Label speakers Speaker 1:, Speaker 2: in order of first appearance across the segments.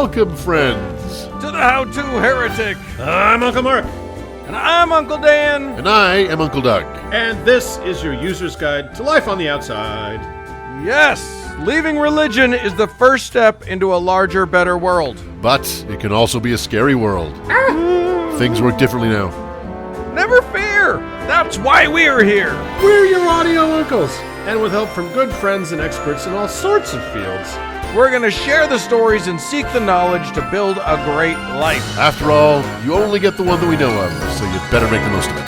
Speaker 1: Welcome, friends,
Speaker 2: to the How-To Heretic.
Speaker 3: I'm Uncle Mark.
Speaker 2: And I'm Uncle Dan.
Speaker 1: and I am Uncle Doug.
Speaker 3: And this is your user's guide to life on the outside.
Speaker 2: Yes, leaving religion is the first step into a larger, better world.
Speaker 1: But it can also be a scary world. Things work differently now.
Speaker 2: Never fear. That's why we're here.
Speaker 3: We're your audio uncles. And with help from good friends and experts in all sorts of fields,
Speaker 2: We're going to share the stories and seek the knowledge to build a great life.
Speaker 1: After all, you only get the one that we know of, so you better make the most of it.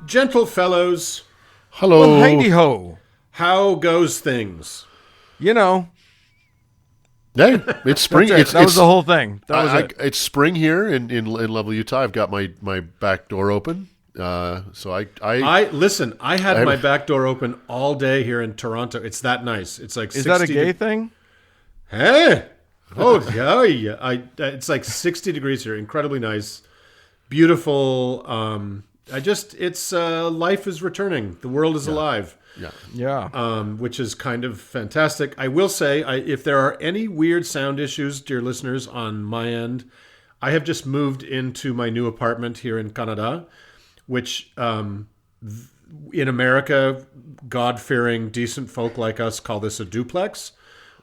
Speaker 3: gentle fellows,
Speaker 1: Hello.
Speaker 2: Well, hey-de-ho.
Speaker 3: how goes things?
Speaker 2: You know,
Speaker 1: Hey, it's spring.
Speaker 2: that was the whole thing. That was it.
Speaker 1: It's spring here in Level, Utah. I've got my back door open. So I
Speaker 3: had my back door open all day here in Toronto. It's that nice. It's like
Speaker 2: Is that a gay thing?
Speaker 3: Hey, yeah. It's like 60 degrees here. Incredibly nice, beautiful. Life is returning. The world is alive.
Speaker 2: Yeah.
Speaker 3: Which is kind of fantastic. I will say, if there are any weird sound issues, dear listeners, on my end, I have just moved into my new apartment here in Canada, which in America, God-fearing, decent folk like us call this a duplex.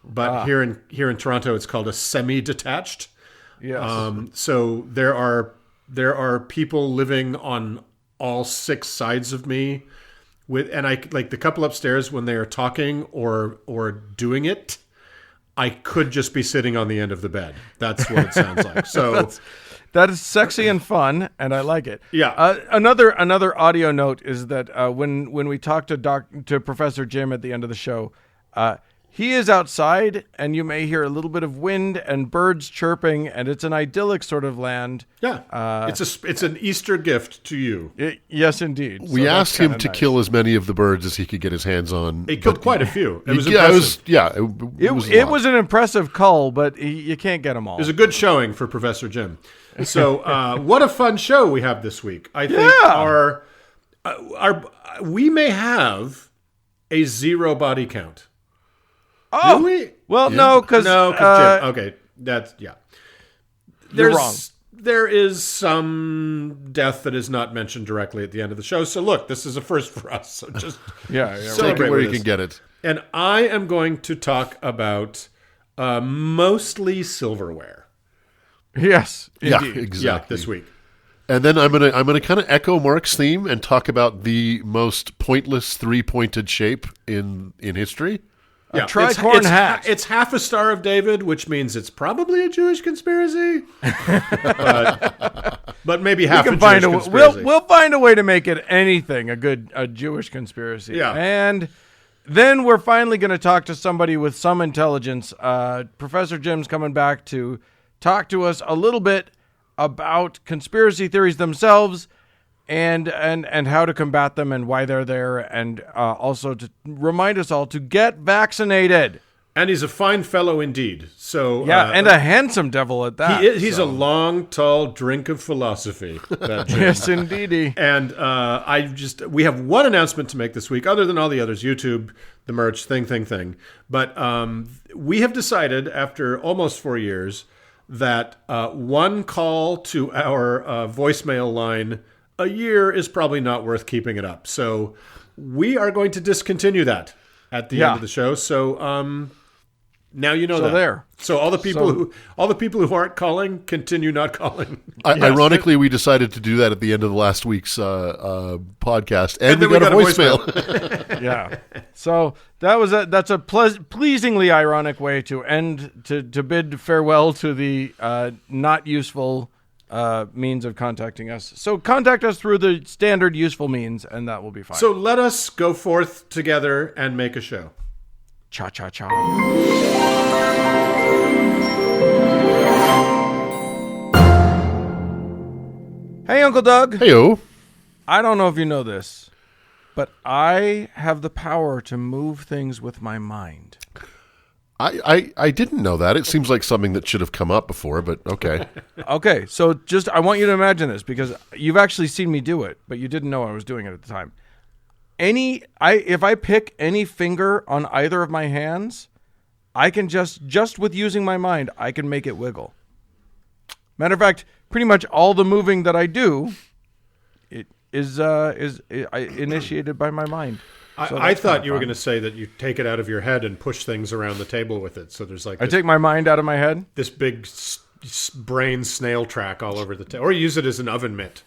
Speaker 3: But here in Toronto, it's called a semi-detached.
Speaker 2: Yes.
Speaker 3: So there are people living on all six sides of me. And I like the couple upstairs when they are talking or doing it, I could just be sitting on the end of the bed. That's what it sounds like. So
Speaker 2: that is sexy and fun, and I like it.
Speaker 3: Yeah.
Speaker 2: Another audio note is that when we talked to Professor Jim at the end of the show, he is outside, and you may hear a little bit of wind and birds chirping, and it's an idyllic sort of land.
Speaker 3: yeah, it's an Easter gift to you.
Speaker 2: Yes, indeed.
Speaker 1: We asked him to kill as many of the birds as he could get his hands on.
Speaker 3: He killed quite a few. It was
Speaker 1: impressive.
Speaker 2: It was an impressive cull, but you can't get them all.
Speaker 3: It was a good showing for Professor Jim. So what a fun show we have this week. I think we may have a zero body count.
Speaker 2: Oh,
Speaker 3: do we?
Speaker 2: Well, no, because
Speaker 3: Jim. Okay, that's
Speaker 2: You're wrong.
Speaker 3: There is some death that is not mentioned directly at the end of the show. So look, this is a first for us. So just
Speaker 2: yeah.
Speaker 1: Take it where you can get it.
Speaker 3: And I am going to talk about mostly silverware.
Speaker 2: Yes,
Speaker 1: Yeah,
Speaker 2: indeed.
Speaker 1: exactly.
Speaker 3: Yeah, this week.
Speaker 1: And then I'm gonna kind of echo Mark's theme and talk about the most pointless three-pointed shape in history.
Speaker 3: Yeah,
Speaker 2: tricorn hat.
Speaker 3: It's half a Star of David, which means it's probably a Jewish conspiracy. but maybe half a Jewish conspiracy.
Speaker 2: We'll find a way to make it anything a Jewish conspiracy.
Speaker 3: Yeah.
Speaker 2: And then we're finally going to talk to somebody with some intelligence. Professor Jim's coming back to talk to us a little bit about conspiracy theories themselves and how to combat them and why they're there, and also to remind us all to get vaccinated.
Speaker 3: And he's a fine fellow indeed. So
Speaker 2: Yeah, and a handsome devil at that.
Speaker 3: he's a long, tall drink of philosophy. That Jim.
Speaker 2: Yes, indeedy.
Speaker 3: And we have one announcement to make this week, other than all the others, YouTube, the merch, thing. But we have decided, after almost 4 years, that one call to our voicemail line a year is probably not worth keeping it up. So we are going to discontinue that at the end of the show. So now you know that.
Speaker 2: There.
Speaker 3: So all the people who aren't calling, continue not calling.
Speaker 1: Ironically, we decided to do that at the end of the last week's podcast, and we got a voicemail.
Speaker 2: Yeah. So that's a pleasingly ironic way to end to bid farewell to the not useful means of contacting us. So contact us through the standard useful means, and that will be fine.
Speaker 3: So let us go forth together and make a show.
Speaker 2: Cha cha cha. Hey, Uncle Doug.
Speaker 1: Heyo.
Speaker 2: I don't know if you know this, but I have the power to move things with my mind.
Speaker 1: I didn't know that. It seems like something that should have come up before, but okay.
Speaker 2: Okay, so I want you to imagine this, because you've actually seen me do it, but you didn't know I was doing it at the time. if I pick any finger on either of my hands, I can just with using my mind, I can make it wiggle. Matter of fact, pretty much all the moving that I do, it is initiated by my mind. So
Speaker 3: I thought you were going to say that you take it out of your head and push things around the table with it. So there's like
Speaker 2: I take my mind out of my head.
Speaker 3: this big brain snail track all over the table, or use it as an oven mitt.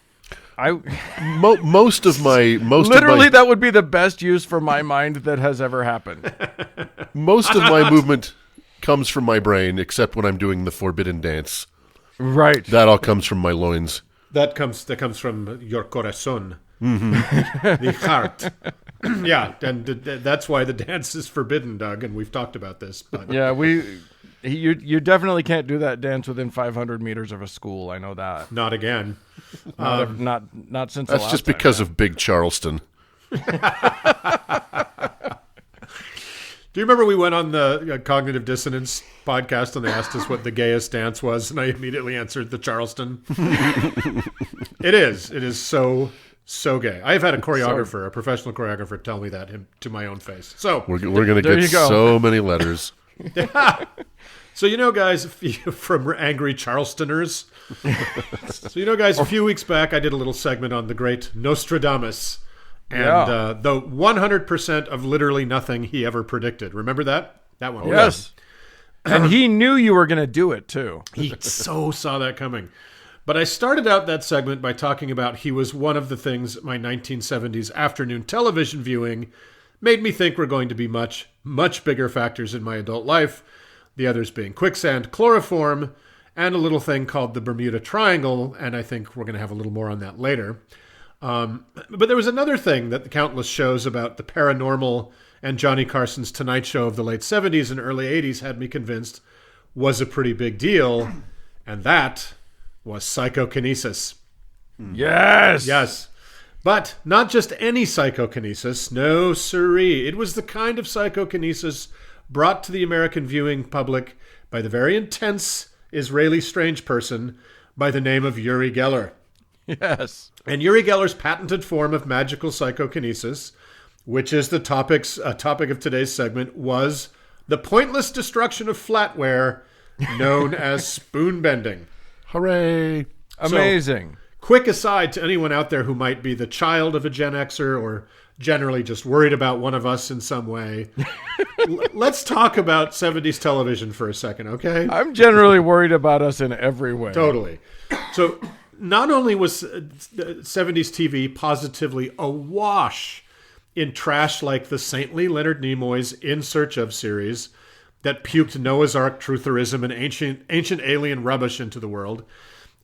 Speaker 1: Most of my
Speaker 2: That would be the best use for my mind that has ever happened.
Speaker 1: most of my movement comes from my brain, except when I'm doing the forbidden dance.
Speaker 2: Right.
Speaker 1: That all comes from my loins.
Speaker 3: That comes from your corazón, the heart. Yeah, and that's why the dance is forbidden, Doug, and we've talked about this. But
Speaker 2: Yeah, you definitely can't do that dance within 500 meters of a school. I know that.
Speaker 3: not again.
Speaker 2: Not since the
Speaker 1: That's
Speaker 2: last
Speaker 1: just
Speaker 2: time.
Speaker 1: because of Big Charleston.
Speaker 3: Do you remember we went on the Cognitive Dissonance podcast and they asked us what the gayest dance was, and I immediately answered the Charleston. It is so gay. I've had a choreographer, a professional choreographer, tell me that to my own face. So
Speaker 1: We're going to
Speaker 2: There
Speaker 1: get
Speaker 2: you go.
Speaker 1: so many letters.
Speaker 3: So, guys, from angry Charlestoners. So, guys, a few weeks back, I did a little segment on the great Nostradamus and the 100% of literally nothing he ever predicted. Remember that? That one.
Speaker 2: Yes. And he knew you were going to do it, too.
Speaker 3: He so saw that coming. But I started out that segment by talking about he was one of the things my 1970s afternoon television viewing made me think were going to be much, much bigger factors in my adult life. The others being quicksand, chloroform, and a little thing called the Bermuda Triangle, and I think we're going to have a little more on that later. But there was another thing that the countless shows about the paranormal and Johnny Carson's Tonight Show of the late 70s and early 80s had me convinced was a pretty big deal, and that was psychokinesis.
Speaker 2: Yes.
Speaker 3: Yes. But not just any psychokinesis. No, siree. It was the kind of psychokinesis brought to the American viewing public by the very intense Israeli strange person by the name of Uri Geller.
Speaker 2: Yes.
Speaker 3: And Uri Geller's patented form of magical psychokinesis, which is the topic of today's segment, was the pointless destruction of flatware known as spoon bending.
Speaker 1: Hooray!
Speaker 2: Amazing.
Speaker 3: Quick aside to anyone out there who might be the child of a Gen Xer or generally just worried about one of us in some way. Let's talk about 70s television for a second, okay?
Speaker 2: I'm generally worried about us in every way.
Speaker 3: Totally. So not only was 70s TV positively awash in trash like the saintly Leonard Nimoy's In Search of series that puked Noah's Ark trutherism and ancient alien rubbish into the world,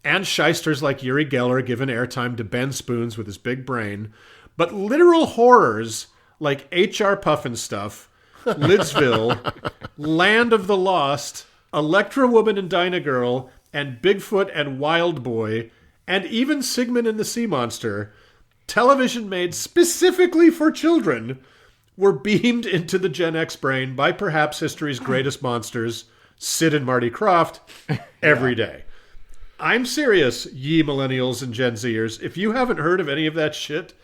Speaker 3: and shysters like Uri Geller given airtime to bend spoons with his big brain, but literal horrors like H.R. Pufnstuf, Lidsville, Land of the Lost, Electra Woman and Dinah Girl, and Bigfoot and Wild Boy, and even Sigmund and the Sea Monster, television made specifically for children, were beamed into the Gen X brain by perhaps history's greatest monsters, Sid and Marty Krofft, every day. I'm serious, ye millennials and Gen Zers. If you haven't heard of any of that shit,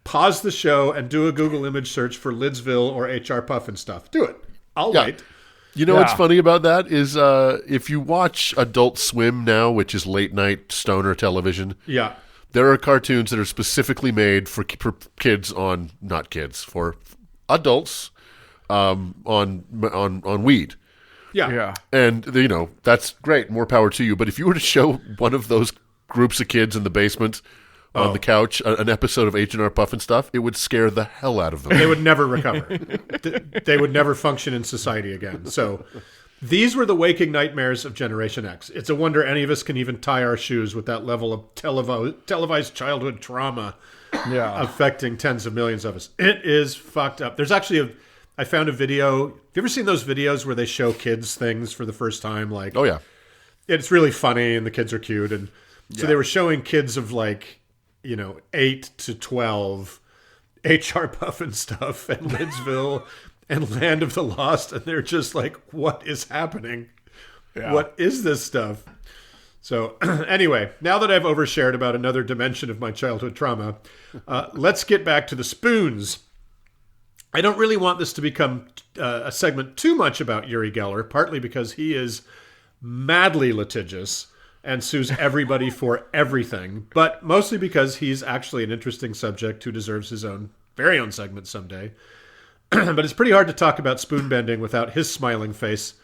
Speaker 3: pause the show and do a Google image search for Lidsville or H.R. Pufnstuf. Do it. I'll wait.
Speaker 1: You know what's funny about that is if you watch Adult Swim now, which is late night stoner television,
Speaker 3: Yeah.
Speaker 1: there are cartoons that are specifically made for kids for adults on weed.
Speaker 3: Yeah.
Speaker 2: Yeah.
Speaker 1: And, that's great. More power to you. But if you were to show one of those groups of kids in the basement on the couch an episode of H&R Pufnstuf, it would scare the hell out of them.
Speaker 3: They would never recover. They would never function in society again. So these were the waking nightmares of Generation X. It's a wonder any of us can even tie our shoes with that level of televised childhood trauma affecting tens of millions of us. It is fucked up. There's actually I found a video. Have you ever seen those videos where they show kids things for the first time? Like,
Speaker 1: Oh, yeah.
Speaker 3: it's really funny and the kids are cute. And so they were showing kids of 8 to 12 H.R. Pufnstuf and Lidsville and Land of the Lost. And they're just like, what is happening? Yeah. What is this stuff? So anyway, now that I've overshared about another dimension of my childhood trauma, let's get back to the spoons. I don't really want this to become a segment too much about Uri Geller, partly because he is madly litigious and sues everybody for everything, but mostly because he's actually an interesting subject who deserves his own very own segment someday. But it's pretty hard to talk about spoon bending without his smiling face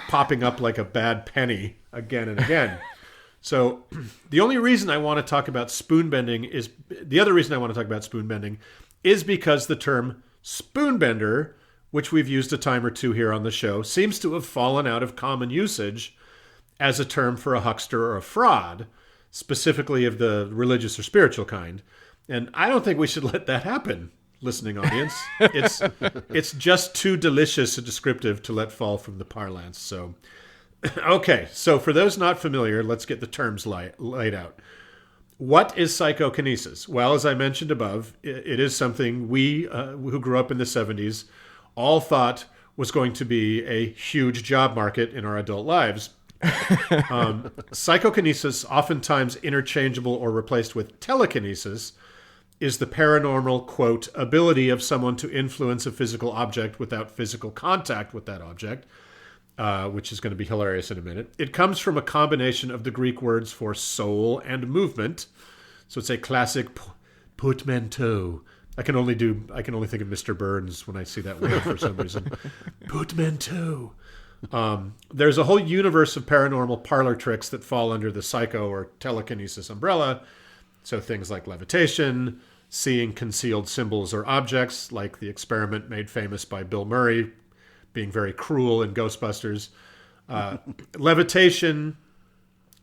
Speaker 3: popping up like a bad penny again and again. So the only reason I want to talk about spoon bending is because the term spoonbender, which we've used a time or two here on the show, seems to have fallen out of common usage as a term for a huckster or a fraud, specifically of the religious or spiritual kind. And I don't think we should let that happen, listening audience. It's just too delicious a descriptive to let fall from the parlance. So, okay, so for those not familiar, let's get the terms laid out. What is psychokinesis? Well, as I mentioned above, it is something we, who grew up in the 70s, all thought was going to be a huge job market in our adult lives. Psychokinesis, oftentimes interchangeable or replaced with telekinesis, is the paranormal, quote, ability of someone to influence a physical object without physical contact with that object, which is going to be hilarious in a minute. It comes from a combination of the Greek words for soul and movement. So it's a classic portmanteau. I can only think of Mr. Burns when I see that word for some reason. Portmanteau. There's a whole universe of paranormal parlor tricks that fall under the psycho or telekinesis umbrella. So things like levitation, seeing concealed symbols or objects, like the experiment made famous by Bill Murray, being very cruel in Ghostbusters. Levitation,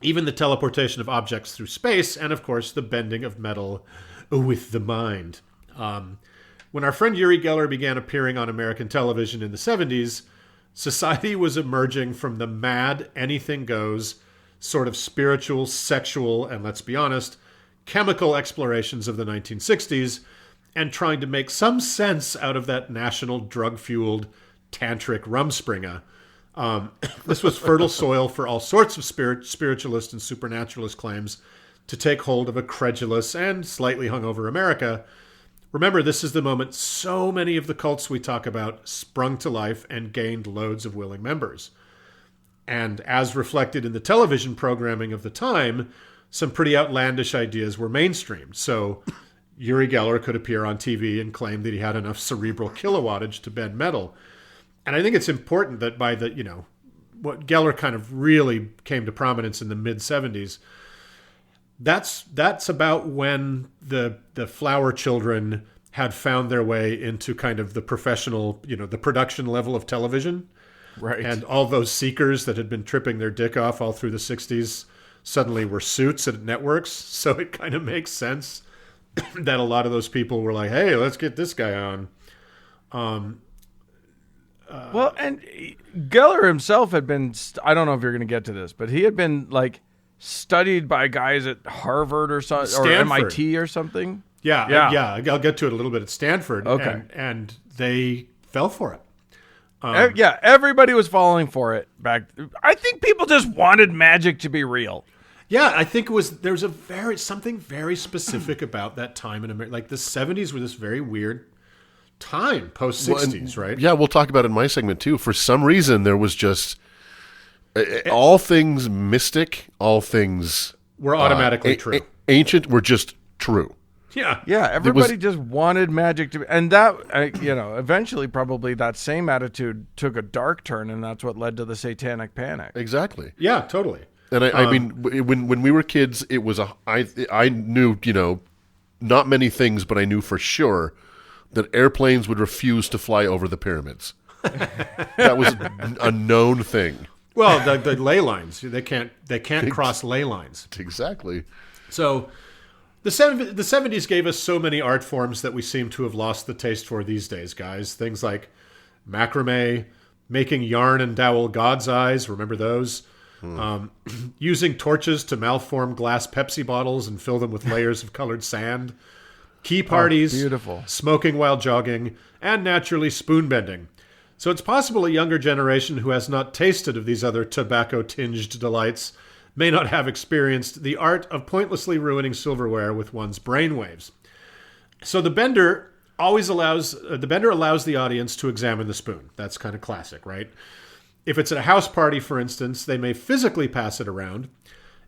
Speaker 3: even the teleportation of objects through space, and of course the bending of metal with the mind. When our friend Uri Geller began appearing on American television in the 70s, society was emerging from the mad, anything goes, sort of spiritual, sexual, and let's be honest, chemical explorations of the 1960s, and trying to make some sense out of that national drug-fueled tantric rumspringa. This was fertile soil for all sorts of spiritualist and supernaturalist claims to take hold of a credulous and slightly hungover America. Remember, this is the moment so many of the cults we talk about sprung to life and gained loads of willing members. And as reflected in the television programming of the time, some pretty outlandish ideas were mainstreamed. So Uri Geller could appear on TV and claim that he had enough cerebral kilowattage to bend metal. And I think it's important that by the, what Geller kind of really came to prominence in the mid-70s, that's about when the flower children had found their way into kind of the professional, the production level of television.
Speaker 2: Right.
Speaker 3: And all those seekers that had been tripping their dick off all through the 60s suddenly were suits at networks. So it kind of makes sense that a lot of those people were like, hey, let's get this guy on.
Speaker 2: Well, and Geller himself had been, I don't know if you're going to get to this, but he had been studied by guys at Harvard or MIT or something.
Speaker 3: Yeah. I'll get to it a little bit at Stanford.
Speaker 2: Okay.
Speaker 3: And they fell for it.
Speaker 2: Everybody was falling for it back. I think people just wanted magic to be real.
Speaker 3: Yeah, I think there's something very specific about that time in America. Like the 70s were this very weird time, post 60s, right?
Speaker 1: Yeah, we'll talk about it in my segment too. For some reason, there was just all things mystic, all things
Speaker 3: were automatically true.
Speaker 1: Ancient were just true.
Speaker 3: Yeah.
Speaker 2: Everybody just wanted magic to be, and that eventually probably that same attitude took a dark turn, and that's what led to the Satanic Panic.
Speaker 1: Exactly.
Speaker 3: Yeah, totally.
Speaker 1: And I mean, when we were kids, it was I knew not many things, but I knew for sure that airplanes would refuse to fly over the pyramids. That was a known thing.
Speaker 3: Well, the ley lines, they can't cross ley lines.
Speaker 1: Exactly.
Speaker 3: So the 70s gave us so many art forms that we seem to have lost the taste for these days, guys. Things like macrame, making yarn and dowel god's eyes. Remember those? Using torches to malform glass Pepsi bottles and fill them with layers of colored sand. Key parties,
Speaker 2: beautiful.
Speaker 3: Smoking while jogging, and naturally spoon bending. So it's possible a younger generation who has not tasted of these other tobacco-tinged delights may not have experienced the art of pointlessly ruining silverware with one's brainwaves. So the bender always allows the bender allows the audience to examine the spoon. That's kind of classic, right? If it's at a house party, for instance, they may physically pass it around.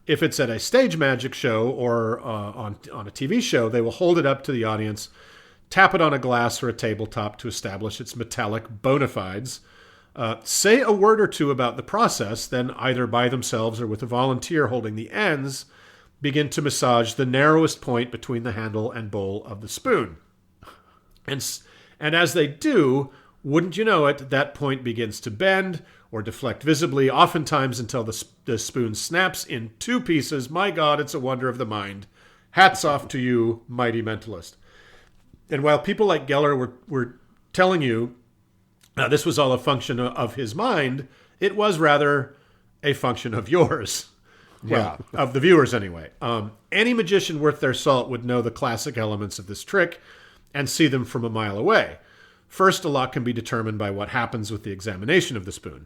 Speaker 3: If it's at a stage magic show or on a TV show, they will hold it up to the audience, tap it on a glass or a tabletop to establish its metallic bona fides, say a word or two about the process, then either by themselves or with a volunteer holding the ends, begin to massage the narrowest point between the handle and bowl of the spoon. And as they do, wouldn't you know it, that point begins to bend or deflect visibly, oftentimes until the spoon snaps in two pieces. My God, it's a wonder of the mind. Hats off to you, mighty mentalist. And while people like Geller were telling you this was all a function of his mind, it was rather a function of yours. Well, of the viewers anyway. Any magician worth their salt would know the classic elements of this trick and see them from a mile away. First, a lot can be determined by what happens with the examination of the spoon.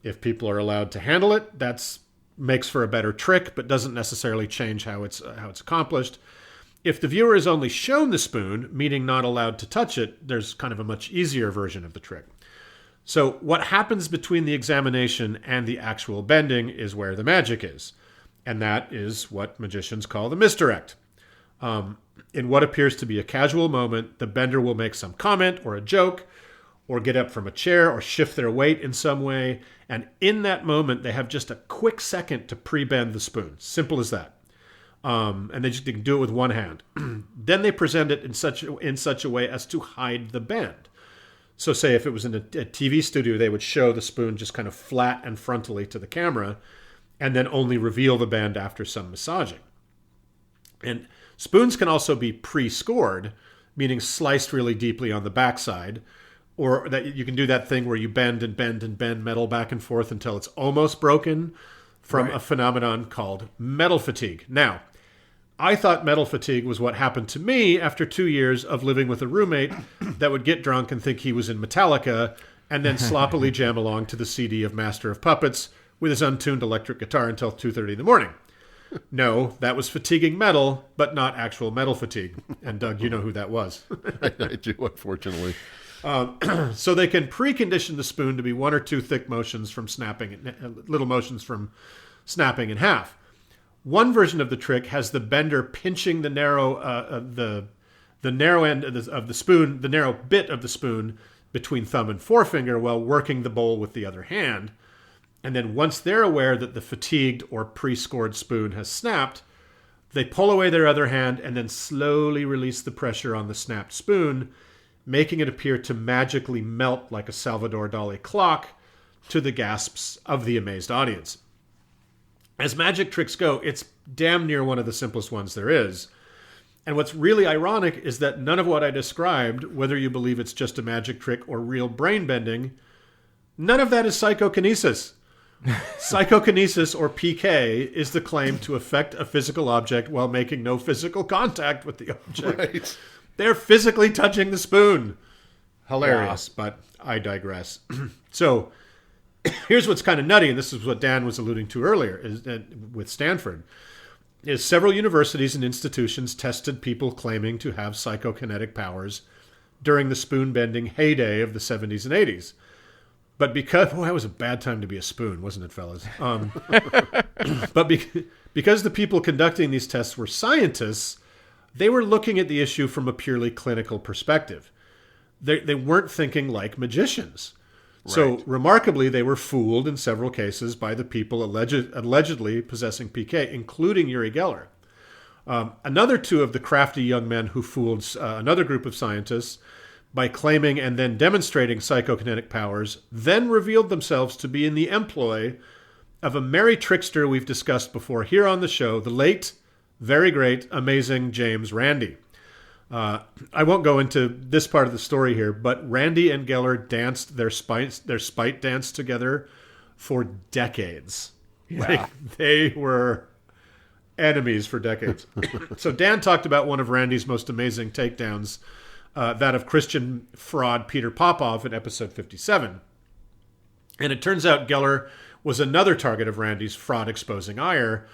Speaker 3: If people are allowed to handle it, that makes for a better trick, but doesn't necessarily change how it's accomplished. If the viewer is only shown the spoon, meaning not allowed to touch it, there's kind of a much easier version of the trick. So what happens between the examination and the actual bending is where the magic is. And that is what magicians call the misdirect. In what appears to be a casual moment, the bender will make some comment or a joke, or get up from a chair, or shift their weight in some way. And in that moment, they have just a quick second to pre-bend the spoon. Simple as that. And they can do it with one hand. Then they present it in such a way as to hide the bend. So say if it was in a TV studio, they would show the spoon just kind of flat and frontally to the camera, and then only reveal the bend after some massaging. And spoons can also be pre-scored, meaning sliced really deeply on the backside, or that you can do that thing where you bend and bend and bend metal back and forth until it's almost broken from a phenomenon called metal fatigue. Now, I thought metal fatigue was what happened to me after 2 years of living with a roommate that would get drunk and think he was in Metallica and then sloppily jam along to the CD of Master of Puppets with his untuned electric guitar until 2:30 in the morning. No, that was fatiguing metal, but not actual metal fatigue. And Doug, you know who that was.
Speaker 1: I do, unfortunately.
Speaker 3: So they can precondition the spoon to be one or two thick motions from snapping, little motions from snapping in half. One version of the trick has the bender pinching the narrow end of the spoon, the narrow bit of the spoon between thumb and forefinger while working the bowl with the other hand. And then once they're aware that the fatigued or pre-scored spoon has snapped, they pull away their other hand and then slowly release the pressure on the snapped spoon, making it appear to magically melt like a Salvador Dali clock to the gasps of the amazed audience. As magic tricks go, it's damn near one of the simplest ones there is. And what's really ironic is that none of what I described, whether you believe it's just a magic trick or real brain bending, none of that is psychokinesis. Psychokinesis, or PK, is the claim to affect a physical object while making no physical contact with the object. Right. They're physically touching the spoon. Hilarious, but I digress. So here's what's kind of nutty, and this is what Dan was alluding to earlier is that with Stanford, is several universities and institutions tested people claiming to have psychokinetic powers during the spoon-bending heyday of the 70s and 80s. But because, that was a bad time to be a spoon, wasn't it, fellas? But because the people conducting these tests were scientists, they were looking at the issue from a purely clinical perspective. They weren't thinking like magicians. Right. So, remarkably, they were fooled in several cases by the people allegedly possessing PK, including Uri Geller. Another two of the crafty young men who fooled another group of scientists by claiming and then demonstrating psychokinetic powers, then revealed themselves to be in the employ of a merry trickster we've discussed before here on the show, the late, very great, amazing James Randi. I won't go into this part of the story here, but Randi and Geller danced their spite dance together for decades. Yeah. Like, they were enemies for decades. So Dan talked about one of Randi's most amazing takedowns, that of Christian fraud Peter Popov in episode 57. And it turns out Geller was another target of Randi's fraud-exposing ire,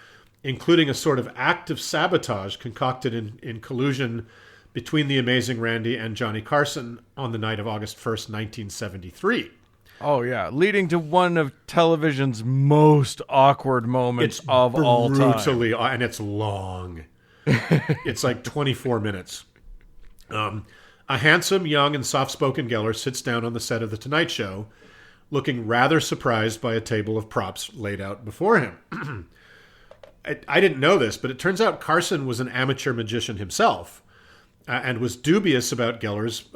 Speaker 3: including a sort of act of sabotage concocted in collusion between the Amazing Randy and Johnny Carson on the night of August 1st, 1973.
Speaker 2: Oh, yeah. Leading to one of television's most awkward moments of all time.
Speaker 3: Brutally, and it's long. It's like 24 minutes. A handsome, young, and soft-spoken Geller sits down on the set of The Tonight Show, looking rather surprised by a table of props laid out before him. I didn't know this, but it turns out Carson was an amateur magician himself and was dubious about Geller's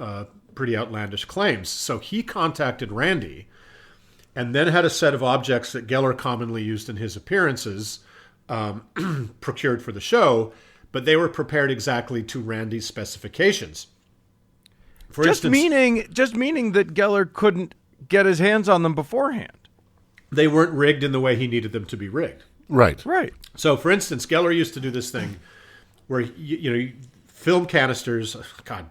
Speaker 3: pretty outlandish claims. So he contacted Randy and then had a set of objects that Geller commonly used in his appearances procured for the show, but they were prepared exactly to Randy's specifications. For instance,
Speaker 2: meaning that Geller couldn't get his hands on them beforehand.
Speaker 3: They weren't rigged in the way he needed them to be rigged.
Speaker 1: Right.
Speaker 2: Right.
Speaker 3: So, for instance, Geller used to do this thing where, film canisters, God,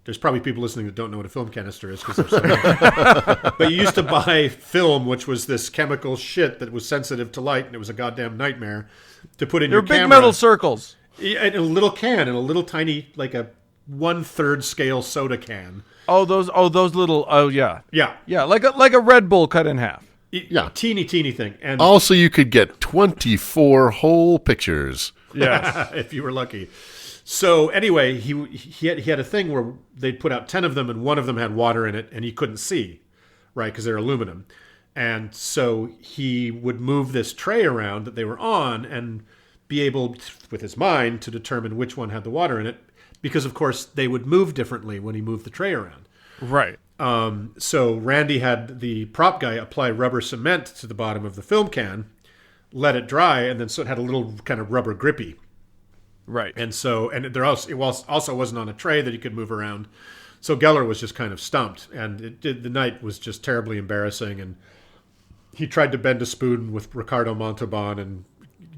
Speaker 3: there's probably people listening that don't know what a film canister is because they're so but you used to buy film, which was this chemical shit that was sensitive to light, and it was a goddamn nightmare to put in your camera.
Speaker 2: They're big metal circles.
Speaker 3: In a little can, in a little tiny, like a 1/3 scale soda can.
Speaker 2: Those little, yeah.
Speaker 3: Yeah.
Speaker 2: Yeah, like a Red Bull cut in half.
Speaker 1: Yeah.
Speaker 3: Teeny thing. And
Speaker 1: Also, you could get 24 whole pictures.
Speaker 2: Yes.
Speaker 3: if you were lucky. So anyway, he had a thing where they'd put out 10 of them and one of them had water in it and he couldn't see, right, because they're aluminum. And so he would move this tray around that they were on and be able, with his mind, to determine which one had the water in it because, of course, they would move differently when he moved the tray around.
Speaker 2: Right.
Speaker 3: So Randy had the prop guy apply rubber cement to the bottom of the film can, let it dry, and then so it had a little kind of rubber grippy.
Speaker 2: Right.
Speaker 3: And so, and there also, it also wasn't on a tray that he could move around. So Geller was just kind of stumped, and the night was just terribly embarrassing. And he tried to bend a spoon with Ricardo Montalban and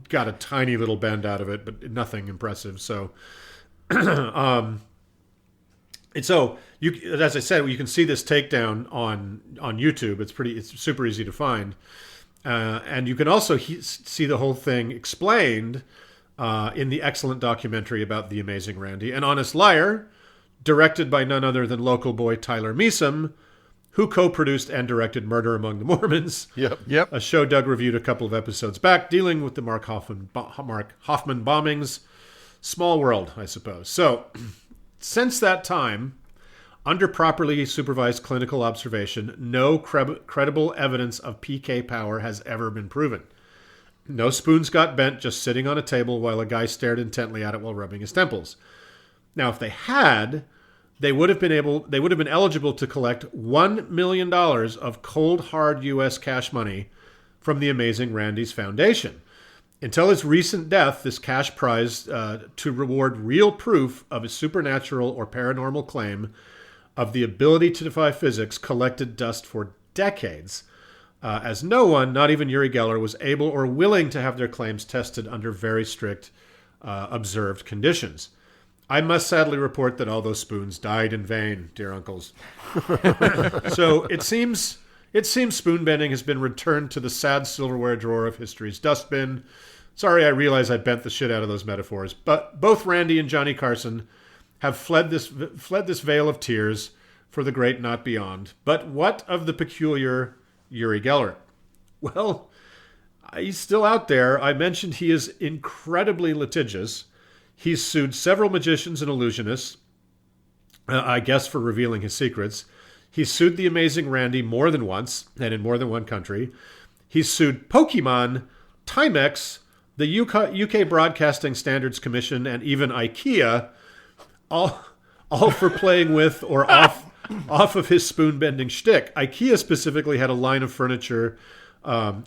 Speaker 3: got a tiny little bend out of it, but nothing impressive. So, and so as I said, you can see this takedown on YouTube. It's super easy to find, and you can also see the whole thing explained in the excellent documentary about The Amazing Randy, An Honest Liar, directed by none other than local boy Tyler Measom, who co-produced and directed Murder Among the Mormons.
Speaker 2: Yep.
Speaker 3: A show Doug reviewed a couple of episodes back, dealing with the Mark Hoffman bombings. Small world, I suppose. So, since that time, under properly supervised clinical observation, no credible evidence of PK power has ever been proven. No spoons got bent just sitting on a table while a guy stared intently at it while rubbing his temples. Now, if they had, they would have been eligible to collect $1 million of cold, hard U.S. cash money from the Amazing Randy's Foundation. Until his recent death, this cash prize to reward real proof of a supernatural or paranormal claim of the ability to defy physics collected dust for decades, as no one, not even Uri Geller, was able or willing to have their claims tested under very strict observed conditions. I must sadly report that all those spoons died in vain, dear uncles. So it seems spoon bending has been returned to the sad silverware drawer of history's dustbin. Sorry, I realize I bent the shit out of those metaphors, but both Randy and Johnny Carson have fled this vale of tears for the great not beyond. But what of the peculiar Uri Geller? Well, he's still out there. I mentioned he is incredibly litigious. He's sued several magicians and illusionists, I guess for revealing his secrets. He's sued the Amazing Randy more than once and in more than one country. He's sued Pokemon, Timex, the UK Broadcasting Standards Commission, and even IKEA, all for playing with or off of his spoon-bending shtick. IKEA specifically had a line of furniture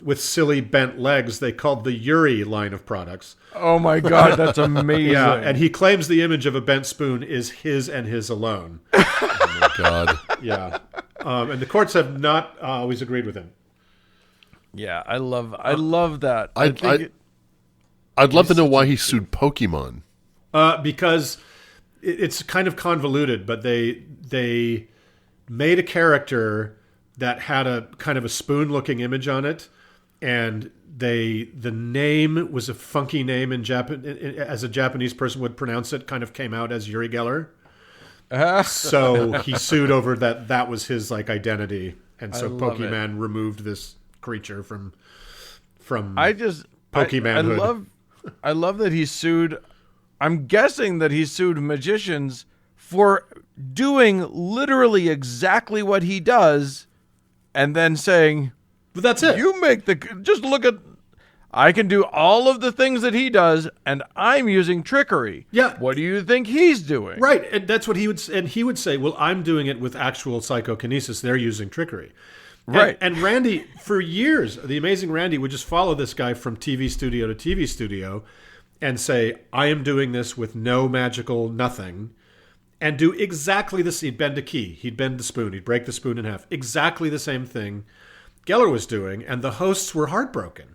Speaker 3: with silly bent legs they called the Uri line of products.
Speaker 2: Oh my God, that's amazing.
Speaker 3: Yeah, and he claims the image of a bent spoon is his and his alone.
Speaker 1: Oh my God.
Speaker 3: Yeah. And the courts have not always agreed with him.
Speaker 2: Yeah, I love that.
Speaker 1: I'd love to know why he sued Pokemon.
Speaker 3: Because it's kind of convoluted, but they made a character that had a kind of a spoon-looking image on it, and the name was a funky name in Japan, as a Japanese person would pronounce it, kind of came out as Uri Geller. So he sued over that was his like identity, and so Pokemon removed this creature from Pokemon.
Speaker 2: I love that he sued. I'm guessing that he sued magicians for doing literally exactly what he does, and then saying,
Speaker 3: "But that's it.
Speaker 2: You make just look at. I can do all of the things that he does, and I'm using trickery.
Speaker 3: Yeah.
Speaker 2: What do you think he's doing?
Speaker 3: Right, and that's what he would say. Well, I'm doing it with actual psychokinesis. They're using trickery.
Speaker 2: Right.
Speaker 3: And Randy, for years, the amazing Randy would just follow this guy from TV studio to TV studio and say, I am doing this with no magical nothing, and do exactly this. He'd bend a key. He'd bend the spoon. He'd break the spoon in half. Exactly the same thing Geller was doing, and the hosts were heartbroken.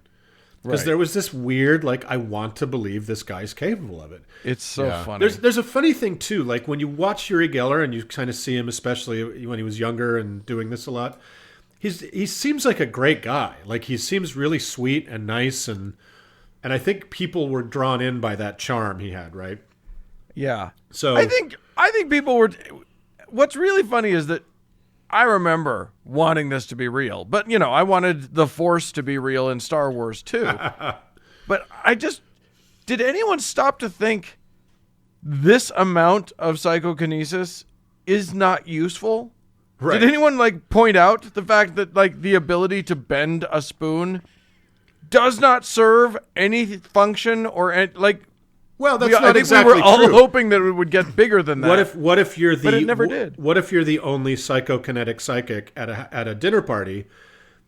Speaker 3: Because there was this weird, like, I want to believe this guy's capable of it.
Speaker 2: It's so funny.
Speaker 3: There's a funny thing, too. Like, when you watch Uri Geller and you kind of see him, especially when he was younger and doing this a lot, he seems like a great guy. Like, he seems really sweet and nice. And I think people were drawn in by that charm he had, right?
Speaker 2: Yeah.
Speaker 3: So
Speaker 2: I think people were... What's really funny is that I remember wanting this to be real, but I wanted the Force to be real in Star Wars too. But did anyone stop to think this amount of psychokinesis is not useful? Right. Did anyone point out the fact that the ability to bend a spoon does not serve any function or
Speaker 3: well, that's not exactly true.
Speaker 2: We were all hoping that it would get bigger than that.
Speaker 3: What if you're the?
Speaker 2: But it never did.
Speaker 3: What if you're the only psychokinetic psychic at a dinner party,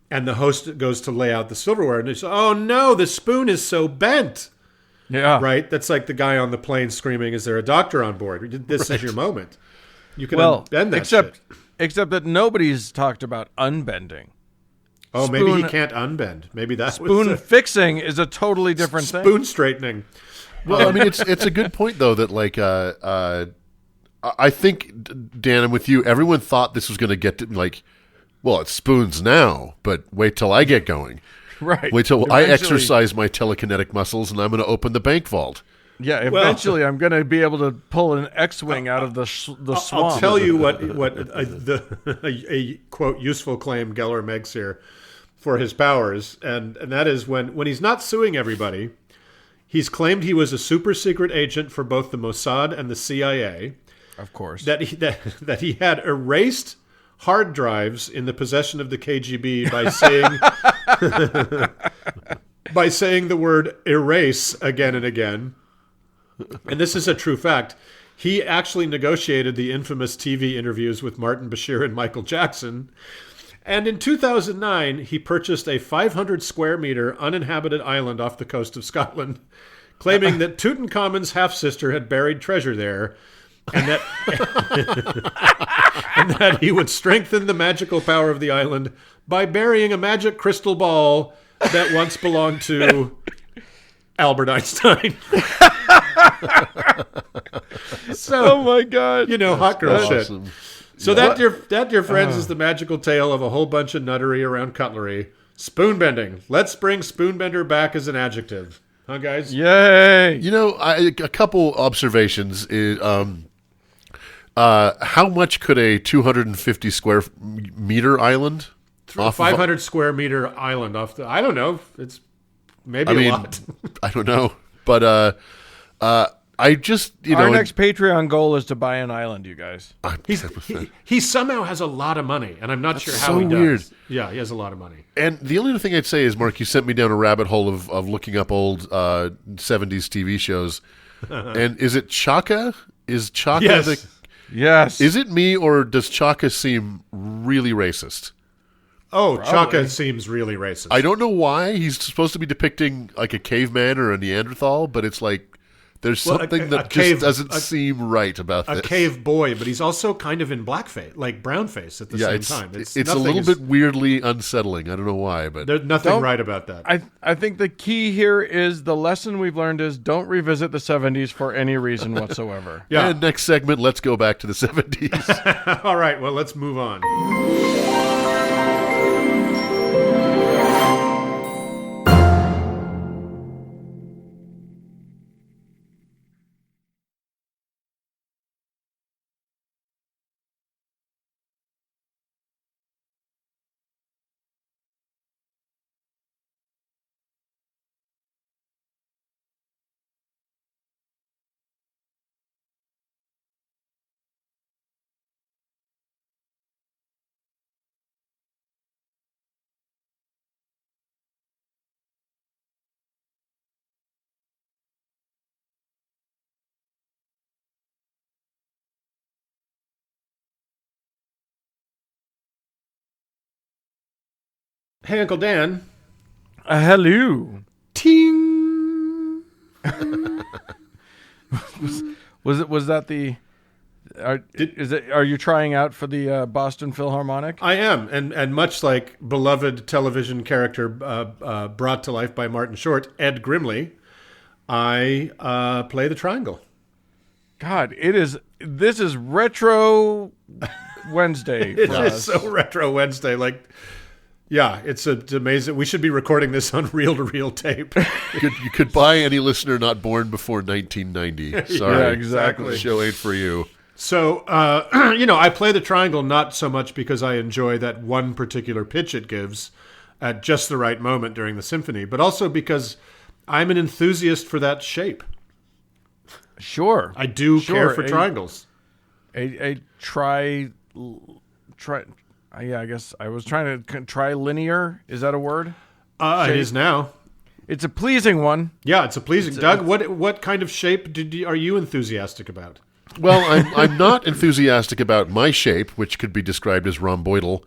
Speaker 3: and the host goes to lay out the silverware, and they say, "Oh no, the spoon is so bent."
Speaker 2: Yeah,
Speaker 3: right. That's like the guy on the plane screaming, "Is there a doctor on board?" This is your moment. You can unbend that.
Speaker 2: Except that nobody's talked about unbending.
Speaker 3: Oh, maybe he can't unbend. Maybe that's
Speaker 2: spoon fixing is a totally different thing.
Speaker 3: Spoon straightening.
Speaker 1: Well, I mean, it's a good point though that I think, Dan, I'm with you. Everyone thought this was going to get to it's spoons now, but wait till I get going.
Speaker 2: Right.
Speaker 1: Wait till I exercise my telekinetic muscles, and I'm going to open the bank vault.
Speaker 2: Yeah, eventually I'm going to be able to pull an X-wing out of the swamp.
Speaker 3: I'll tell you what a quote useful claim Geller makes here for his powers, and that is when he's not suing everybody. He's claimed he was a super secret agent for both the Mossad and the CIA.
Speaker 2: Of course.
Speaker 3: That he had erased hard drives in the possession of the KGB by saying the word erase again and again. And this is a true fact. He actually negotiated the infamous TV interviews with Martin Bashir and Michael Jackson. And in 2009, he purchased a 500 square meter uninhabited island off the coast of Scotland, claiming that Tutankhamun's half-sister had buried treasure there, and that and that he would strengthen the magical power of the island by burying a magic crystal ball that once belonged to Albert Einstein. So,
Speaker 2: oh my God.
Speaker 3: Hot girl
Speaker 1: awesome.
Speaker 3: shit. So that, dear friends, is the magical tale of a whole bunch of nuttery around cutlery. Spoonbending. Let's bring spoonbender back as an adjective. Huh, guys?
Speaker 2: Yay!
Speaker 1: A couple observations. How much could a 250 square meter island?
Speaker 3: 500 square meter island off the... I don't know. It's maybe a lot.
Speaker 1: I don't know. But I just,
Speaker 2: our next Patreon goal is to buy an island, you guys.
Speaker 3: He somehow has a lot of money, and I'm not sure how he does.
Speaker 1: Weird.
Speaker 3: Yeah, he has a lot of money.
Speaker 1: And the only other thing I'd say is, Mark, you sent me down a rabbit hole of looking up old 70s TV shows. And is it Chaka? Is Chaka
Speaker 3: Yes.
Speaker 2: Yes.
Speaker 1: Is it me, or does Chaka seem really racist?
Speaker 3: Oh, Chaka seems really racist.
Speaker 1: I don't know why. He's supposed to be depicting like a caveman or a Neanderthal, but it's like there's something that just doesn't seem right about this.
Speaker 3: A cave boy, but he's also kind of in blackface, like brownface at the same time.
Speaker 1: It's a little bit weirdly unsettling. I don't know why, but
Speaker 3: there's nothing right about that.
Speaker 2: I think the key here is the lesson we've learned is don't revisit the 70s for any reason whatsoever.
Speaker 1: Yeah. And next segment, let's go back to the 70s.
Speaker 3: All right, well, let's move on. Hey, Uncle Dan.
Speaker 2: Hello.
Speaker 3: Ting.
Speaker 2: Was that the? Are you trying out for the Boston Philharmonic?
Speaker 3: I am, and much like beloved television character brought to life by Martin Short, Ed Grimley, I play the triangle.
Speaker 2: God, this is retro Wednesday for
Speaker 3: It
Speaker 2: us.
Speaker 3: is so retro Wednesday. Like, yeah, it's amazing. We should be recording this on reel-to-reel tape.
Speaker 1: You could buy any listener not born before 1990. Sorry.
Speaker 2: Yeah, exactly.
Speaker 1: The show ain't for you.
Speaker 3: So, I play the triangle not so much because I enjoy that one particular pitch it gives at just the right moment during the symphony, but also because I'm an enthusiast for that shape.
Speaker 2: Sure.
Speaker 3: I do care for triangles.
Speaker 2: I guess I was trying to trilinear. Is that a word?
Speaker 3: It is now.
Speaker 2: It's a pleasing one.
Speaker 3: Yeah, it's a pleasing. Doug, what kind of shape are you enthusiastic about?
Speaker 1: Well, I'm not enthusiastic about my shape, which could be described as rhomboidal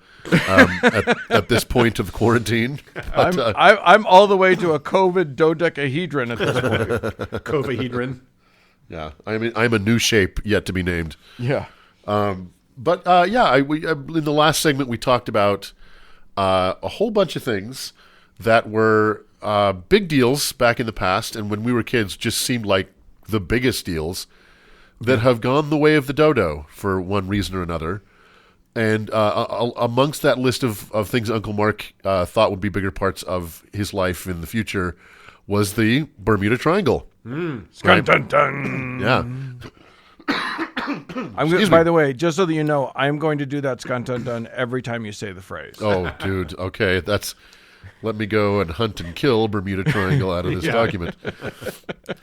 Speaker 1: at this point of quarantine. But,
Speaker 2: I'm all the way to a COVID dodecahedron at this point.
Speaker 3: Covahedron.
Speaker 1: Yeah, I'm a new shape yet to be named.
Speaker 2: Yeah.
Speaker 1: In the last segment we talked about a whole bunch of things that were big deals back in the past, and when we were kids, just seemed like the biggest deals that have gone the way of the dodo for one reason or another. And amongst that list of things Uncle Mark thought would be bigger parts of his life in the future was the Bermuda Triangle.
Speaker 2: Right? Dun, dun.
Speaker 1: Yeah.
Speaker 2: By the way, just so that you know, I'm going to do that skun dun dun every time you say the phrase.
Speaker 1: Oh, dude. Okay, let me go and hunt and kill Bermuda Triangle out of this document.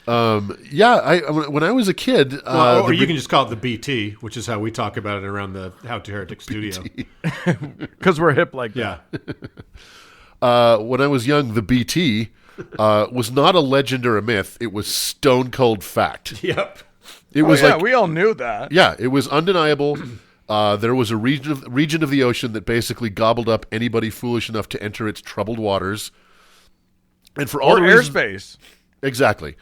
Speaker 1: When I was a kid...
Speaker 3: or you can just call it the BT, which is how we talk about it around the How to Heretic studio.
Speaker 2: Because we're hip like that.
Speaker 3: Yeah.
Speaker 1: When I was young, the BT was not a legend or a myth. It was stone cold fact.
Speaker 3: Yep.
Speaker 1: It was
Speaker 2: we all knew that.
Speaker 1: Yeah, it was undeniable. There was a region of the ocean that basically gobbled up anybody foolish enough to enter its troubled waters, and for all
Speaker 2: airspace.
Speaker 1: Exactly.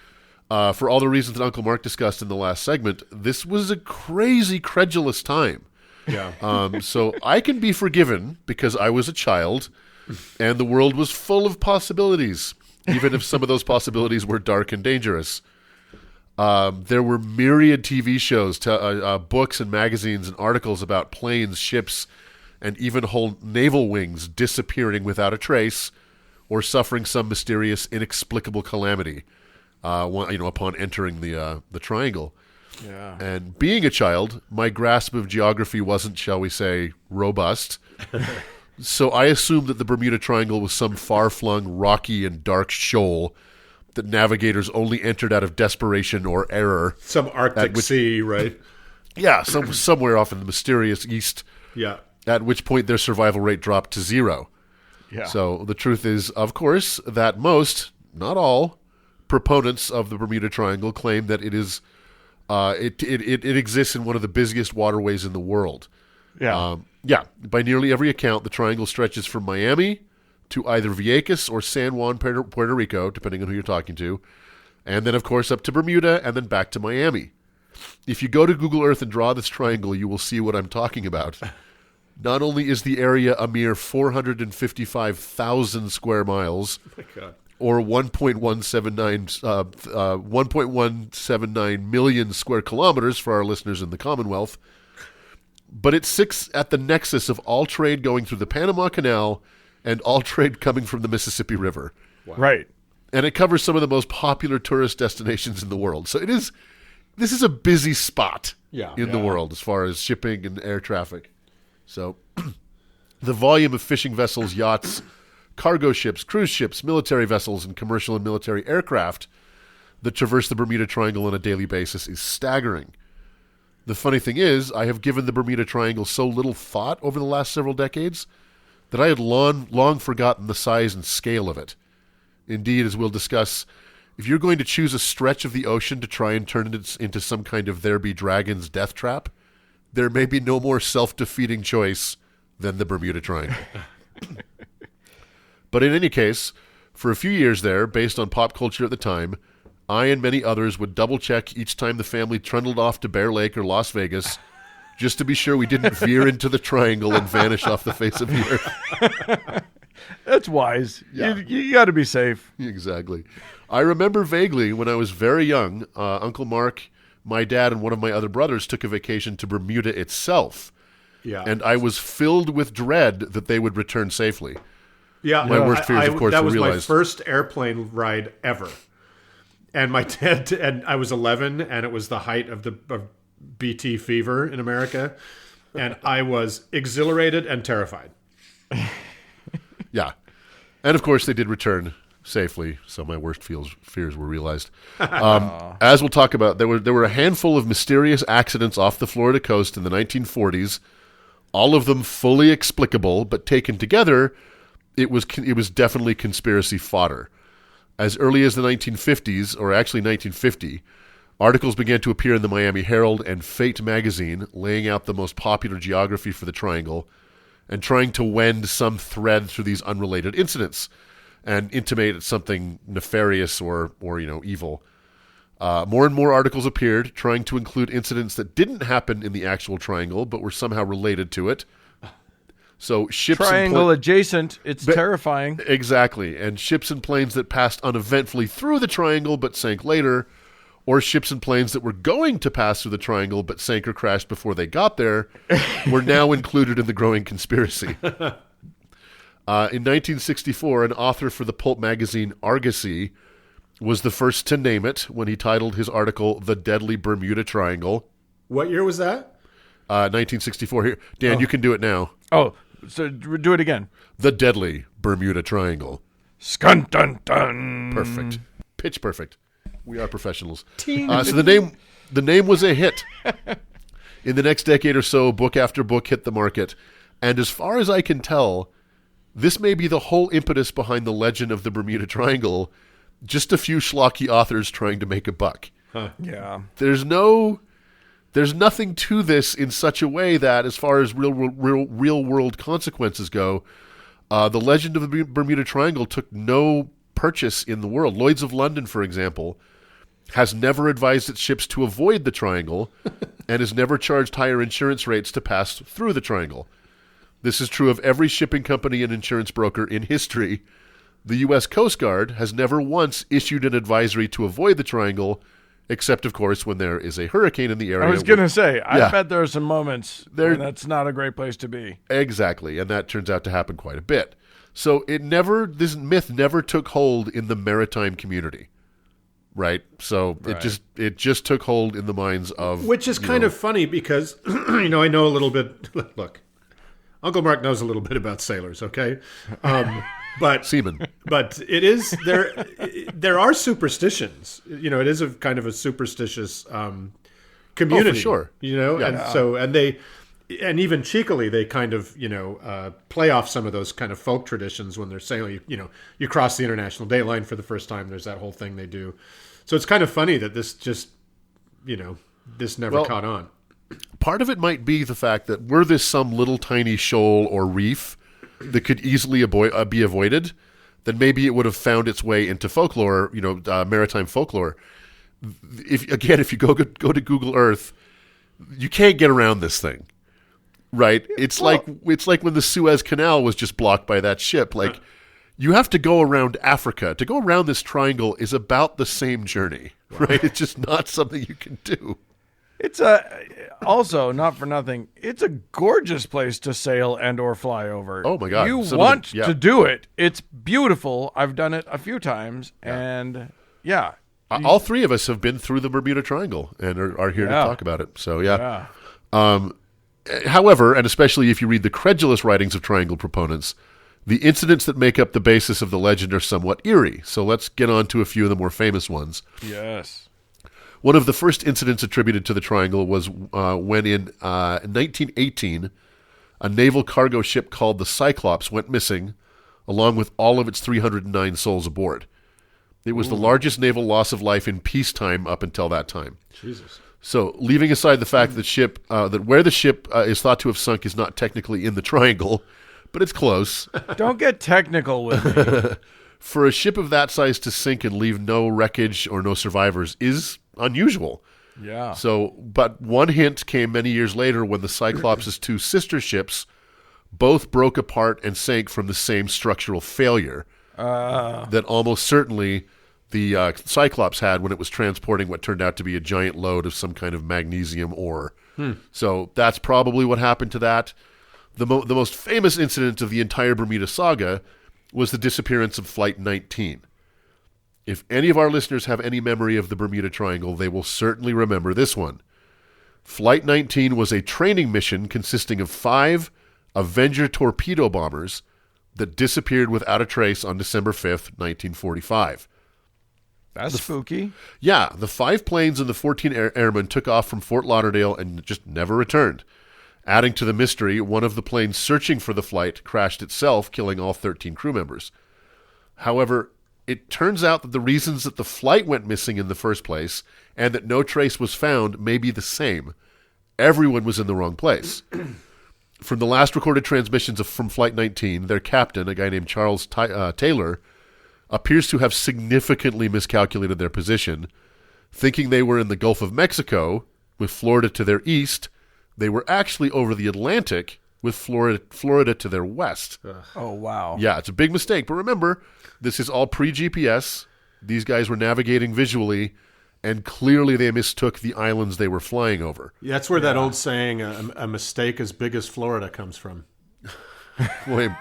Speaker 1: For all the reasons that Uncle Mark discussed in the last segment, this was a crazy, credulous time.
Speaker 3: Yeah.
Speaker 1: So I can be forgiven because I was a child, and the world was full of possibilities, even if some of those possibilities were dark and dangerous. There were myriad TV shows, books and magazines and articles about planes, ships, and even whole naval wings disappearing without a trace or suffering some mysterious, inexplicable calamity upon entering the triangle.
Speaker 2: Yeah.
Speaker 1: And being a child, my grasp of geography wasn't, shall we say, robust. So I assumed that the Bermuda Triangle was some far-flung, rocky, and dark shoal that navigators only entered out of desperation or error.
Speaker 3: Some Arctic sea, right?
Speaker 1: Yeah, somewhere off in the mysterious east.
Speaker 3: Yeah.
Speaker 1: At which point their survival rate dropped to 0.
Speaker 2: Yeah.
Speaker 1: So the truth is, of course, that most, not all, proponents of the Bermuda Triangle claim that it is, it exists in one of the busiest waterways in the world.
Speaker 2: Yeah.
Speaker 1: By nearly every account, the triangle stretches from Miami to either Vieques or San Juan, Puerto Rico, depending on who you're talking to, and then, of course, up to Bermuda and then back to Miami. If you go to Google Earth and draw this triangle, you will see what I'm talking about. Not only is the area a mere 455,000 square miles,
Speaker 3: Oh my God.
Speaker 1: or 1.179 million square kilometers for our listeners in the Commonwealth, but it sits at the nexus of all trade going through the Panama Canal and all trade coming from the Mississippi River.
Speaker 2: Wow. Right.
Speaker 1: And it covers some of the most popular tourist destinations in the world. So this is a busy spot in the world as far as shipping and air traffic. So the volume of fishing vessels, yachts, cargo ships, cruise ships, military vessels, and commercial and military aircraft that traverse the Bermuda Triangle on a daily basis is staggering. The funny thing is, I have given the Bermuda Triangle so little thought over the last several decades that I had long forgotten the size and scale of it. Indeed, as we'll discuss, if you're going to choose a stretch of the ocean to try and turn it into some kind of There Be Dragons death trap, there may be no more self-defeating choice than the Bermuda Triangle. But in any case, for a few years there, based on pop culture at the time, I and many others would double-check each time the family trundled off to Bear Lake or Las Vegas just to be sure we didn't veer into the triangle and vanish off the face of the earth.
Speaker 2: That's wise.
Speaker 1: Yeah.
Speaker 2: You got to be safe.
Speaker 1: Exactly. I remember vaguely when I was very young, Uncle Mark, my dad, and one of my other brothers took a vacation to Bermuda itself.
Speaker 3: Yeah.
Speaker 1: And I was filled with dread that they would return safely.
Speaker 3: Yeah.
Speaker 1: My worst fears, of course,
Speaker 3: that
Speaker 1: were
Speaker 3: was
Speaker 1: realized.
Speaker 3: my first airplane ride ever. And my dad, and I was 11, and it was the height of BT fever in America. And I was exhilarated and terrified.
Speaker 1: Yeah. And of course, they did return safely, so my worst fears were realized. As we'll talk about, there were a handful of mysterious accidents off the Florida coast in the 1940s, all of them fully explicable, but taken together, it was definitely conspiracy fodder. As early as the 1950s, or actually 1950, articles began to appear in the Miami Herald and Fate magazine, laying out the most popular geography for the triangle and trying to wend some thread through these unrelated incidents and intimate it's something nefarious or evil. More and more articles appeared, trying to include incidents that didn't happen in the actual triangle, but were somehow related to it. So ships
Speaker 2: Triangle adjacent, it's terrifying.
Speaker 1: Exactly. And ships and planes that passed uneventfully through the triangle but sank later, or ships and planes that were going to pass through the triangle but sank or crashed before they got there, were now included in the growing conspiracy. In 1964, an author for the pulp magazine Argosy was the first to name it when he titled his article "The Deadly Bermuda Triangle."
Speaker 3: What year was that?
Speaker 1: 1964. Here, Dan, you can do it now.
Speaker 2: Oh, so do it again.
Speaker 1: The Deadly Bermuda Triangle.
Speaker 2: Skun dun dun.
Speaker 1: Perfect. Pitch perfect. We are professionals. So the name was a hit. In the next decade or so, book after book hit the market. And as far as I can tell, this may be the whole impetus behind the legend of the Bermuda Triangle. Just a few schlocky authors trying to make a buck.
Speaker 3: Huh.
Speaker 2: Yeah.
Speaker 1: There's nothing to this in such a way that, as far as real world consequences go, the legend of the Bermuda Triangle took no purchase in the world. Lloyd's of London, for example, has never advised its ships to avoid the triangle and has never charged higher insurance rates to pass through the triangle. This is true of every shipping company and insurance broker in history. The U.S. Coast Guard has never once issued an advisory to avoid the triangle, except, of course, when there is a hurricane in the area.
Speaker 2: I was going to say, I bet there are some moments when that's not a great place to be.
Speaker 1: Exactly, and that turns out to happen quite a bit. So this myth never took hold in the maritime community, right? So it just took hold in the minds of...
Speaker 3: Which is kind of funny because, I know a little bit... Look, Uncle Mark knows a little bit about sailors, okay? But
Speaker 1: seamen.
Speaker 3: But it is there are superstitions. It is a kind of a superstitious community.
Speaker 1: Oh, for sure.
Speaker 3: And even cheekily they kind of play off some of those kind of folk traditions when they're sailing. You cross the international date line for the first time. There's that whole thing they do. So it's kind of funny that this just this never caught on.
Speaker 1: Part of it might be the fact that were this some little tiny shoal or reef that could easily be avoided, then maybe it would have found its way into folklore, maritime folklore. If you go to Google Earth, you can't get around this thing, right? It's like when the Suez Canal was just blocked by that ship. Like, you have to go around Africa. To go around this triangle is about the same journey, right? It's just not something you can do.
Speaker 2: It's also, not for nothing, it's a gorgeous place to sail and or fly over.
Speaker 1: Oh, my God.
Speaker 2: You want to do it. It's beautiful. I've done it a few times, and
Speaker 1: all three of us have been through the Bermuda Triangle and are here to talk about it. So, yeah. However, and especially if you read the credulous writings of triangle proponents, the incidents that make up the basis of the legend are somewhat eerie. So let's get on to a few of the more famous ones.
Speaker 2: Yes.
Speaker 1: One of the first incidents attributed to the triangle was when in 1918, a naval cargo ship called the Cyclops went missing, along with all of its 309 souls aboard. It was the largest naval loss of life in peacetime up until that time.
Speaker 3: Jesus.
Speaker 1: So, leaving aside the fact that where the ship is thought to have sunk is not technically in the triangle, but it's close.
Speaker 2: Don't get technical with me.
Speaker 1: For a ship of that size to sink and leave no wreckage or no survivors is unusual.
Speaker 2: Yeah.
Speaker 1: So, but one hint came many years later when the Cyclops' two sister ships both broke apart and sank from the same structural failure that almost certainly the Cyclops had when it was transporting what turned out to be a giant load of some kind of magnesium ore. So that's probably what happened to that. The most famous incident of the entire Bermuda saga was the disappearance of Flight 19. If any of our listeners have any memory of the Bermuda Triangle, they will certainly remember this one. Flight 19 was a training mission consisting of 5 Avenger torpedo bombers that disappeared without a trace on December 5th, 1945.
Speaker 2: That's spooky.
Speaker 1: Yeah, the 5 planes and the 14 airmen took off from Fort Lauderdale and just never returned. Adding to the mystery, one of the planes searching for the flight crashed itself, killing all 13 crew members. However, it turns out that the reasons that the flight went missing in the first place and that no trace was found may be the same. Everyone was in the wrong place. From the last recorded transmissions from Flight 19, their captain, a guy named Charles Taylor, appears to have significantly miscalculated their position. Thinking they were in the Gulf of Mexico, with Florida to their east, they were actually over the Atlantic, with Florida to their west.
Speaker 2: Oh, wow.
Speaker 1: Yeah, it's a big mistake. But remember, this is all pre-GPS. These guys were navigating visually, and clearly they mistook the islands they were flying over.
Speaker 3: Yeah, that's where that old saying, a mistake as big as Florida, comes from.
Speaker 1: Boy,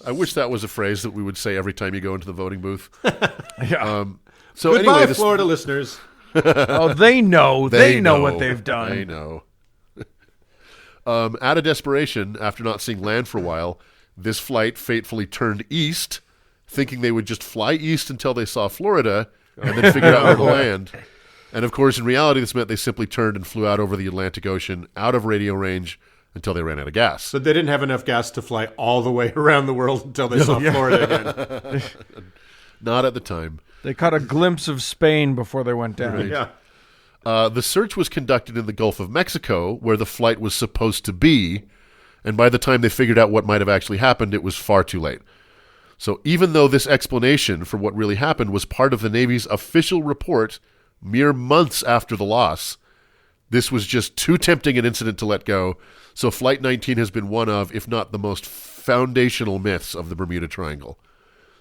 Speaker 1: I wish that was a phrase that we would say every time you go into the voting booth.
Speaker 2: Yeah.
Speaker 1: So
Speaker 3: Goodbye,
Speaker 1: anyway,
Speaker 3: Florida listeners.
Speaker 2: Oh, they know. They know what they've done.
Speaker 1: They know. Out of desperation, after not seeing land for a while, this flight fatefully turned east, thinking they would just fly east until they saw Florida and then figure out where to land. And of course, in reality, this meant they simply turned and flew out over the Atlantic Ocean, out of radio range, until they ran out of gas.
Speaker 3: But they didn't have enough gas to fly all the way around the world until they saw Florida again.
Speaker 1: Not at the time.
Speaker 2: They caught a glimpse of Spain before they went down.
Speaker 1: Right.
Speaker 3: Yeah.
Speaker 1: The search was conducted in the Gulf of Mexico, where the flight was supposed to be, and by the time they figured out what might have actually happened, it was far too late. So even though this explanation for what really happened was part of the Navy's official report mere months after the loss, this was just too tempting an incident to let go, so Flight 19 has been one of, if not the most foundational myths of the Bermuda Triangle.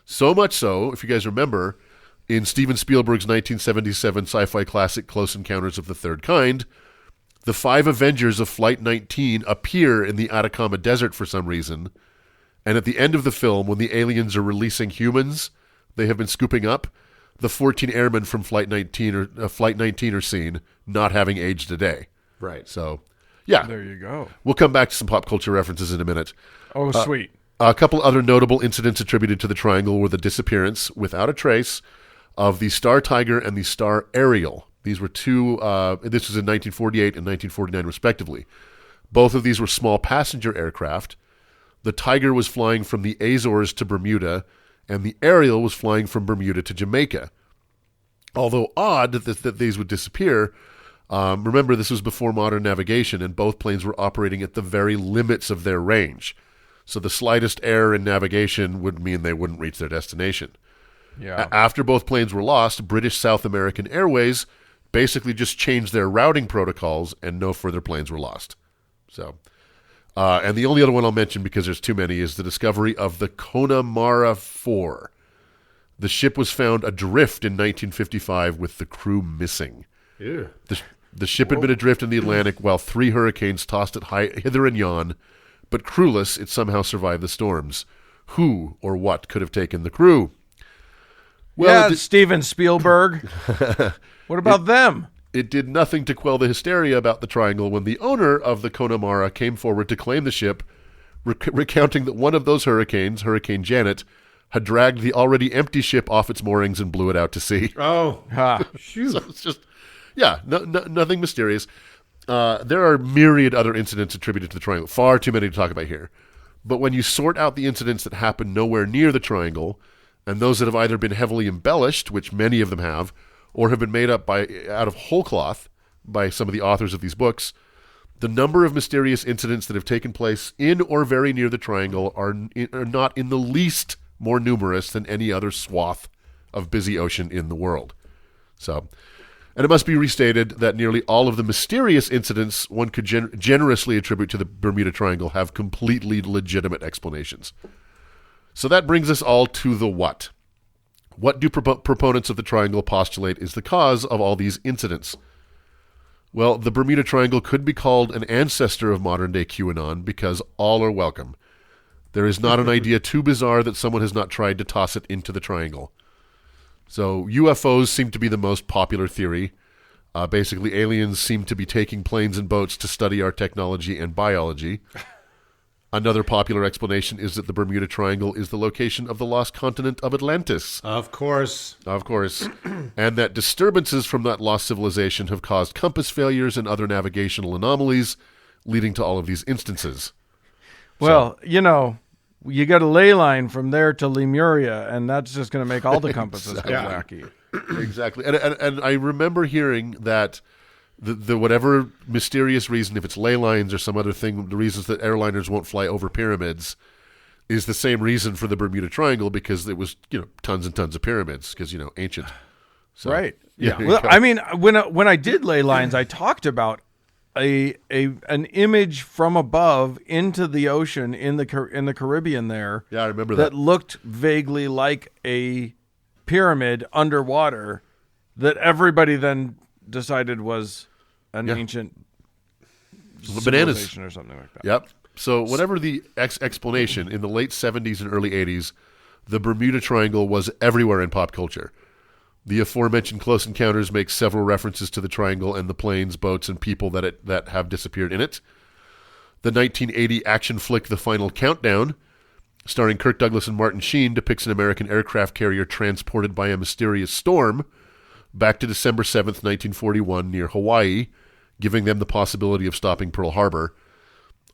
Speaker 1: So much so, if you guys remember, in Steven Spielberg's 1977 sci-fi classic Close Encounters of the Third Kind, the 5 Avengers of Flight 19 appear in the Atacama Desert for some reason, and at the end of the film, when the aliens are releasing humans they have been scooping up, the 14 airmen from Flight 19 are seen not having aged a day.
Speaker 3: Right.
Speaker 1: So, yeah.
Speaker 2: There you go.
Speaker 1: We'll come back to some pop culture references in a minute.
Speaker 2: Oh, sweet.
Speaker 1: A couple other notable incidents attributed to the Triangle were the disappearance, without a trace, of the Star Tiger and the Star Ariel. These were two, this was in 1948 and 1949 respectively. Both of these were small passenger aircraft. The Tiger was flying from the Azores to Bermuda, and the Ariel was flying from Bermuda to Jamaica. Although odd that these would disappear, remember this was before modern navigation, and both planes were operating at the very limits of their range. So the slightest error in navigation would mean they wouldn't reach their destination.
Speaker 2: Yeah.
Speaker 1: After both planes were lost, British South American Airways basically just changed their routing protocols, and no further planes were lost. So, and the only other one I'll mention, because there's too many, is the discovery of the Connemara 4. The ship was found adrift in 1955 with the crew missing.
Speaker 3: Ew.
Speaker 1: The ship had been adrift in the Atlantic while 3 hurricanes tossed it hither and yon, but crewless, it somehow survived the storms. Who or what could have taken the crew?
Speaker 2: Well, Steven Spielberg. What about them?
Speaker 1: It did nothing to quell the hysteria about the Triangle when the owner of the Connemara came forward to claim the ship, recounting that one of those hurricanes, Hurricane Janet, had dragged the already empty ship off its moorings and blew it out to sea.
Speaker 3: Oh.
Speaker 1: So it's just, nothing mysterious. There are myriad other incidents attributed to the Triangle, far too many to talk about here. But when you sort out the incidents that happened nowhere near the Triangle, and those that have either been heavily embellished, which many of them have, or have been made up out of whole cloth by some of the authors of these books, The number of mysterious incidents that have taken place in or very near the triangle are not in the least more numerous than any other swath of busy ocean in the world. So, and it must be restated that nearly all of the mysterious incidents one could generously attribute to the Bermuda Triangle have completely legitimate explanations. So that brings us all to the what. What do proponents of the triangle postulate is the cause of all these incidents? Well, the Bermuda Triangle could be called an ancestor of modern-day QAnon because all are welcome. There is not an idea too bizarre that someone has not tried to toss it into the triangle. So UFOs seem to be the most popular theory. Basically, aliens seem to be taking planes and boats to study our technology and biology. Another popular explanation is that the Bermuda Triangle is the location of the lost continent of Atlantis.
Speaker 3: Of course.
Speaker 1: Of course. And that disturbances from that lost civilization have caused compass failures and other navigational anomalies, leading to all of these instances.
Speaker 2: Well, you know, you got a ley line from there to Lemuria, and that's just going to make all the compasses go wacky.
Speaker 1: Exactly. And I remember hearing that the whatever mysterious reason, if it's ley lines or some other thing, the reasons that airliners won't fly over pyramids is the same reason for the Bermuda Triangle, because it was, tons and tons of pyramids, because, ancient. So,
Speaker 2: right.
Speaker 1: Yeah.
Speaker 2: Well, I mean, when I did ley lines, I talked about an image from above into the ocean in the Caribbean there.
Speaker 1: Yeah, I remember that.
Speaker 2: That looked vaguely like a pyramid underwater that everybody then decided was an ancient
Speaker 1: bananas
Speaker 2: civilization or something like that.
Speaker 1: Yep. So whatever the explanation, in the late 70s and early 80s, the Bermuda Triangle was everywhere in pop culture. The aforementioned Close Encounters makes several references to the triangle and the planes, boats, and people that have disappeared in it. The 1980 action flick The Final Countdown, starring Kirk Douglas and Martin Sheen, depicts an American aircraft carrier transported by a mysterious storm back to December 7th, 1941, near Hawaii, giving them the possibility of stopping Pearl Harbor.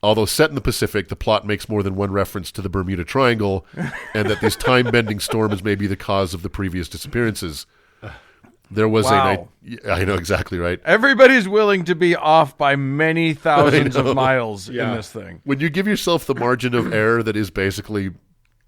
Speaker 1: Although set in the Pacific, the plot makes more than one reference to the Bermuda Triangle, and that these time-bending storms may be the cause of the previous disappearances. There was
Speaker 2: Wow.
Speaker 1: I know, exactly right.
Speaker 2: Everybody's willing to be off by many thousands of miles in this thing.
Speaker 1: When you give yourself the margin of error that is basically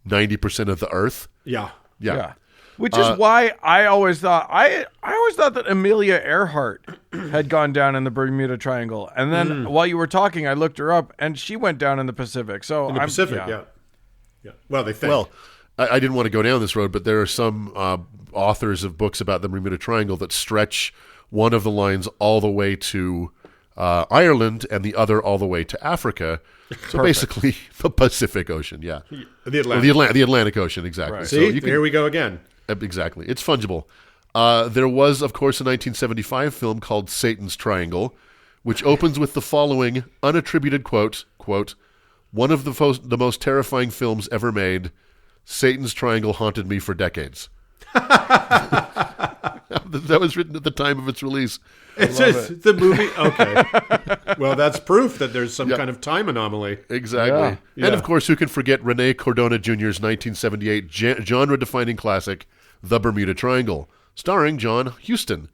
Speaker 1: 90% of the Earth.
Speaker 3: Yeah.
Speaker 2: Yeah. Which is why I always thought that Amelia Earhart had gone down in the Bermuda Triangle, and then while you were talking, I looked her up, and she went down in the Pacific. So
Speaker 3: In the Pacific, yeah. Well, they think.
Speaker 1: Well, I didn't want to go down this road, but there are some authors of books about the Bermuda Triangle that stretch one of the lines all the way to Ireland and the other all the way to Africa. So basically, the Pacific Ocean,
Speaker 3: The
Speaker 1: Atlantic.
Speaker 3: Atlantic.
Speaker 1: The Atlantic Ocean, exactly.
Speaker 2: Right.
Speaker 1: So
Speaker 3: See, here we go again.
Speaker 1: Exactly. It's fungible. There was, of course, a 1975 film called Satan's Triangle, which opens with the following unattributed quote, "One of the most terrifying films ever made. Satan's Triangle haunted me for decades." That was written at the time of its release.
Speaker 3: It's just the movie. Okay. Well, that's proof that there's some kind of time anomaly.
Speaker 1: Exactly.
Speaker 3: Yeah.
Speaker 1: And, of course, who can forget Rene Cordona Jr.'s 1978 genre-defining classic, The Bermuda Triangle, starring John Huston.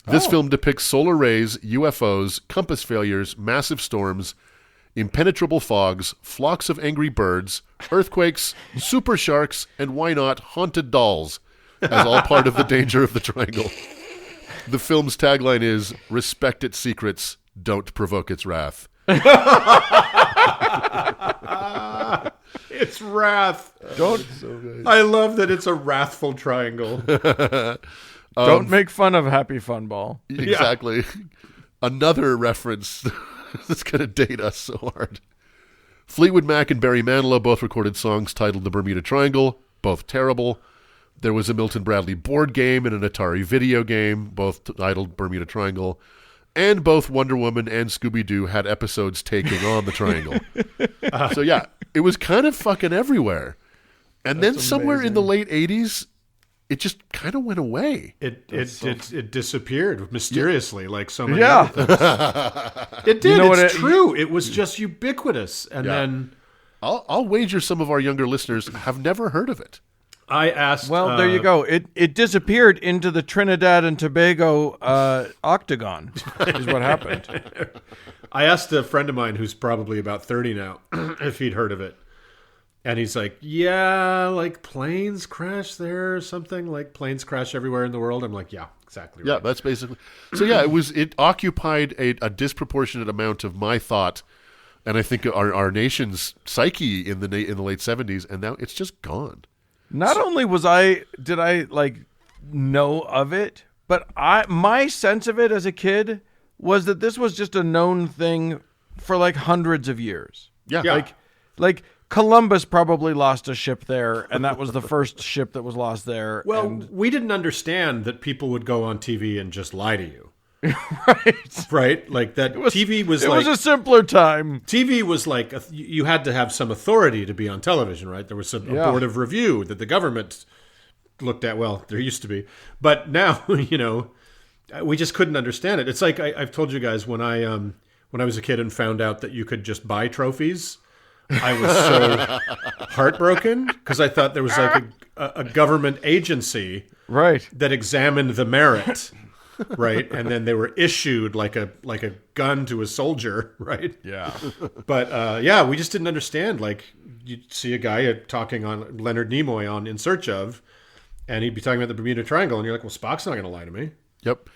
Speaker 1: This film depicts solar rays, UFOs, compass failures, massive storms, impenetrable fogs, flocks of angry birds, earthquakes, super sharks, and why not, haunted dolls, as all part of the danger of the triangle. The film's tagline is, "Respect its secrets, don't provoke its wrath."
Speaker 3: It's wrath.
Speaker 2: Don't
Speaker 3: I love that it's a wrathful triangle.
Speaker 2: don't make fun of Happy Fun Ball.
Speaker 1: Exactly. Another reference that's going to date us so hard. Fleetwood Mac and Barry Manilow both recorded songs titled The Bermuda Triangle, both terrible. There was a Milton Bradley board game and an Atari video game, both titled Bermuda Triangle. And both Wonder Woman and Scooby-Doo had episodes taking on the triangle. So yeah, it was kind of fucking everywhere. And then somewhere in the late 80s, it just kind of went away.
Speaker 3: It disappeared mysteriously, like so many other things. It did.
Speaker 2: You know
Speaker 3: it's true. It was just ubiquitous, and then
Speaker 1: I'll wager some of our younger listeners have never heard of it.
Speaker 3: I asked.
Speaker 2: Well, there you go. It disappeared into the Trinidad and Tobago octagon. Is what happened.
Speaker 3: I asked a friend of mine who's probably about 30 now if he'd heard of it. And he's like, yeah, like planes crash there or something, like planes crash everywhere in the world. I'm like, yeah, exactly right.
Speaker 1: Yeah, that's basically. So yeah, it occupied a disproportionate amount of my thought, and I think our nation's psyche in the late 70s, and now it's just gone.
Speaker 2: Not only did I like know of it, but my sense of it as a kid was that this was just a known thing for like hundreds of years.
Speaker 1: Yeah.
Speaker 2: Like Columbus probably lost a ship there, and that was the first ship that was lost there.
Speaker 3: Well,
Speaker 2: and
Speaker 3: we didn't understand that people would go on TV and just lie to you.
Speaker 2: right.
Speaker 3: Right? Like that TV was
Speaker 2: It
Speaker 3: like...
Speaker 2: was a simpler time.
Speaker 3: TV was like, you had to have some authority to be on television, right? There was a board of review that the government looked at. Well, there used to be. But now, we just couldn't understand it. It's like I've told you guys when I was a kid and found out that you could just buy trophies, I was so heartbroken because I thought there was like a government agency
Speaker 2: Right.
Speaker 3: that examined the merit. Right, and then they were issued like a gun to a soldier, right?
Speaker 2: Yeah.
Speaker 3: But we just didn't understand. Like you'd see a guy talking on Leonard Nimoy on In Search Of, and he'd be talking about the Bermuda Triangle, and you're like, well, Spock's not going to lie to me,
Speaker 1: Yep.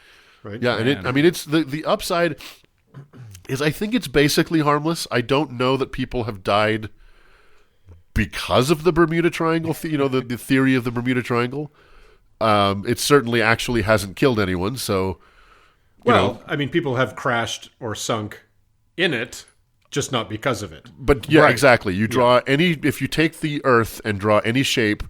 Speaker 3: right?
Speaker 1: Yeah, and it's the upside is I think it's basically harmless. I don't know that people have died because of the Bermuda Triangle. The theory of the Bermuda Triangle. It certainly actually hasn't killed anyone. So,
Speaker 3: I mean, people have crashed or sunk in it, just not because of it.
Speaker 1: But yeah, exactly. You draw if you take the Earth and draw any shape,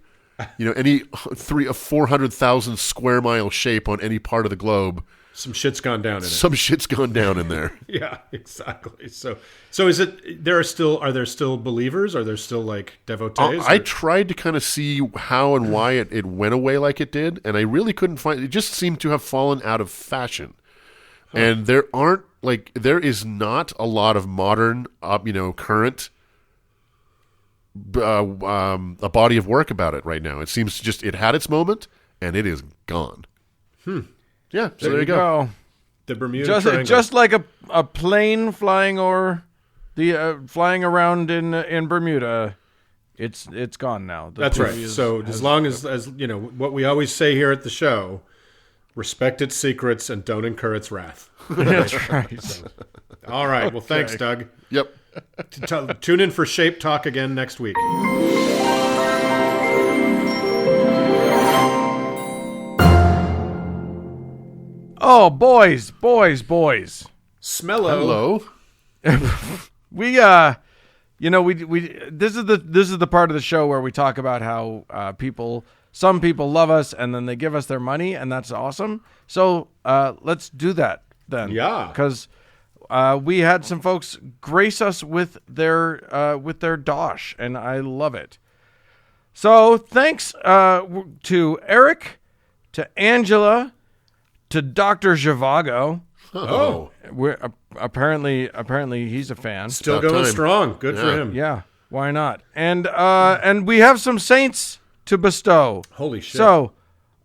Speaker 1: any 400,000 square mile shape on any part of the globe,
Speaker 3: Some shit's gone down in it.
Speaker 1: some shit's gone down in there.
Speaker 3: Yeah, exactly. So is it? Are there still believers? Are there still like devotees?
Speaker 1: I tried to kind of see how and why it went away like it did, and I really couldn't find. It just seemed to have fallen out of fashion, and there is not a lot of modern, current, a body of work about it right now. It seems it had its moment, and it is gone. Yeah, so there you go.
Speaker 3: The Bermuda Triangle.
Speaker 2: Just like a plane flying flying around in Bermuda, it's gone now.
Speaker 3: That's right. So as long as what we always say here at the show, respect its secrets and don't incur its wrath.
Speaker 2: That's right.
Speaker 3: So, all right. Well, thanks, Doug.
Speaker 1: Yep.
Speaker 3: Tune in for Shape Talk again next week.
Speaker 2: Oh, boys.
Speaker 3: Smello.
Speaker 1: Hello.
Speaker 2: We this is the part of the show where we talk about how some people love us and then they give us their money, and that's awesome. So let's do that then.
Speaker 3: Yeah.
Speaker 2: Because we had some folks grace us with their dosh, and I love it. So thanks to Eric, to Angela, to Dr. Zhivago.
Speaker 3: Oh.
Speaker 2: We're apparently he's a fan.
Speaker 3: Still
Speaker 1: About
Speaker 3: going
Speaker 1: time.
Speaker 3: strong. Good for him.
Speaker 2: Yeah, why not? And we have some saints to bestow.
Speaker 3: Holy shit.
Speaker 2: So,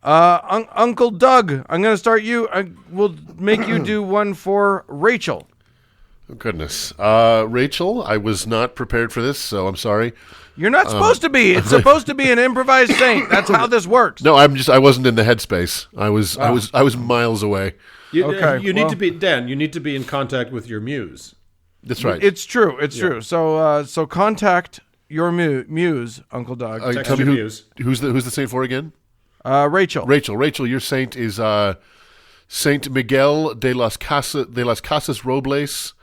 Speaker 2: Uncle Doug, I'm going to start you. I will make you do one for Rachel.
Speaker 1: Oh, goodness. Rachel, I was not prepared for this, so I'm sorry.
Speaker 2: You're not supposed to be. It's supposed to be an improvised saint. That's how this works.
Speaker 1: No, I wasn't in the headspace. I was miles away.
Speaker 3: You need to be, Dan, you need to be in contact with your muse.
Speaker 1: That's right.
Speaker 2: It's true. It's true. So contact your muse, Uncle Doug.
Speaker 3: Text
Speaker 1: Tell me
Speaker 3: your muse.
Speaker 1: who's the saint for again?
Speaker 2: Rachel.
Speaker 1: Rachel, your saint is Saint Miguel de las Casas Robles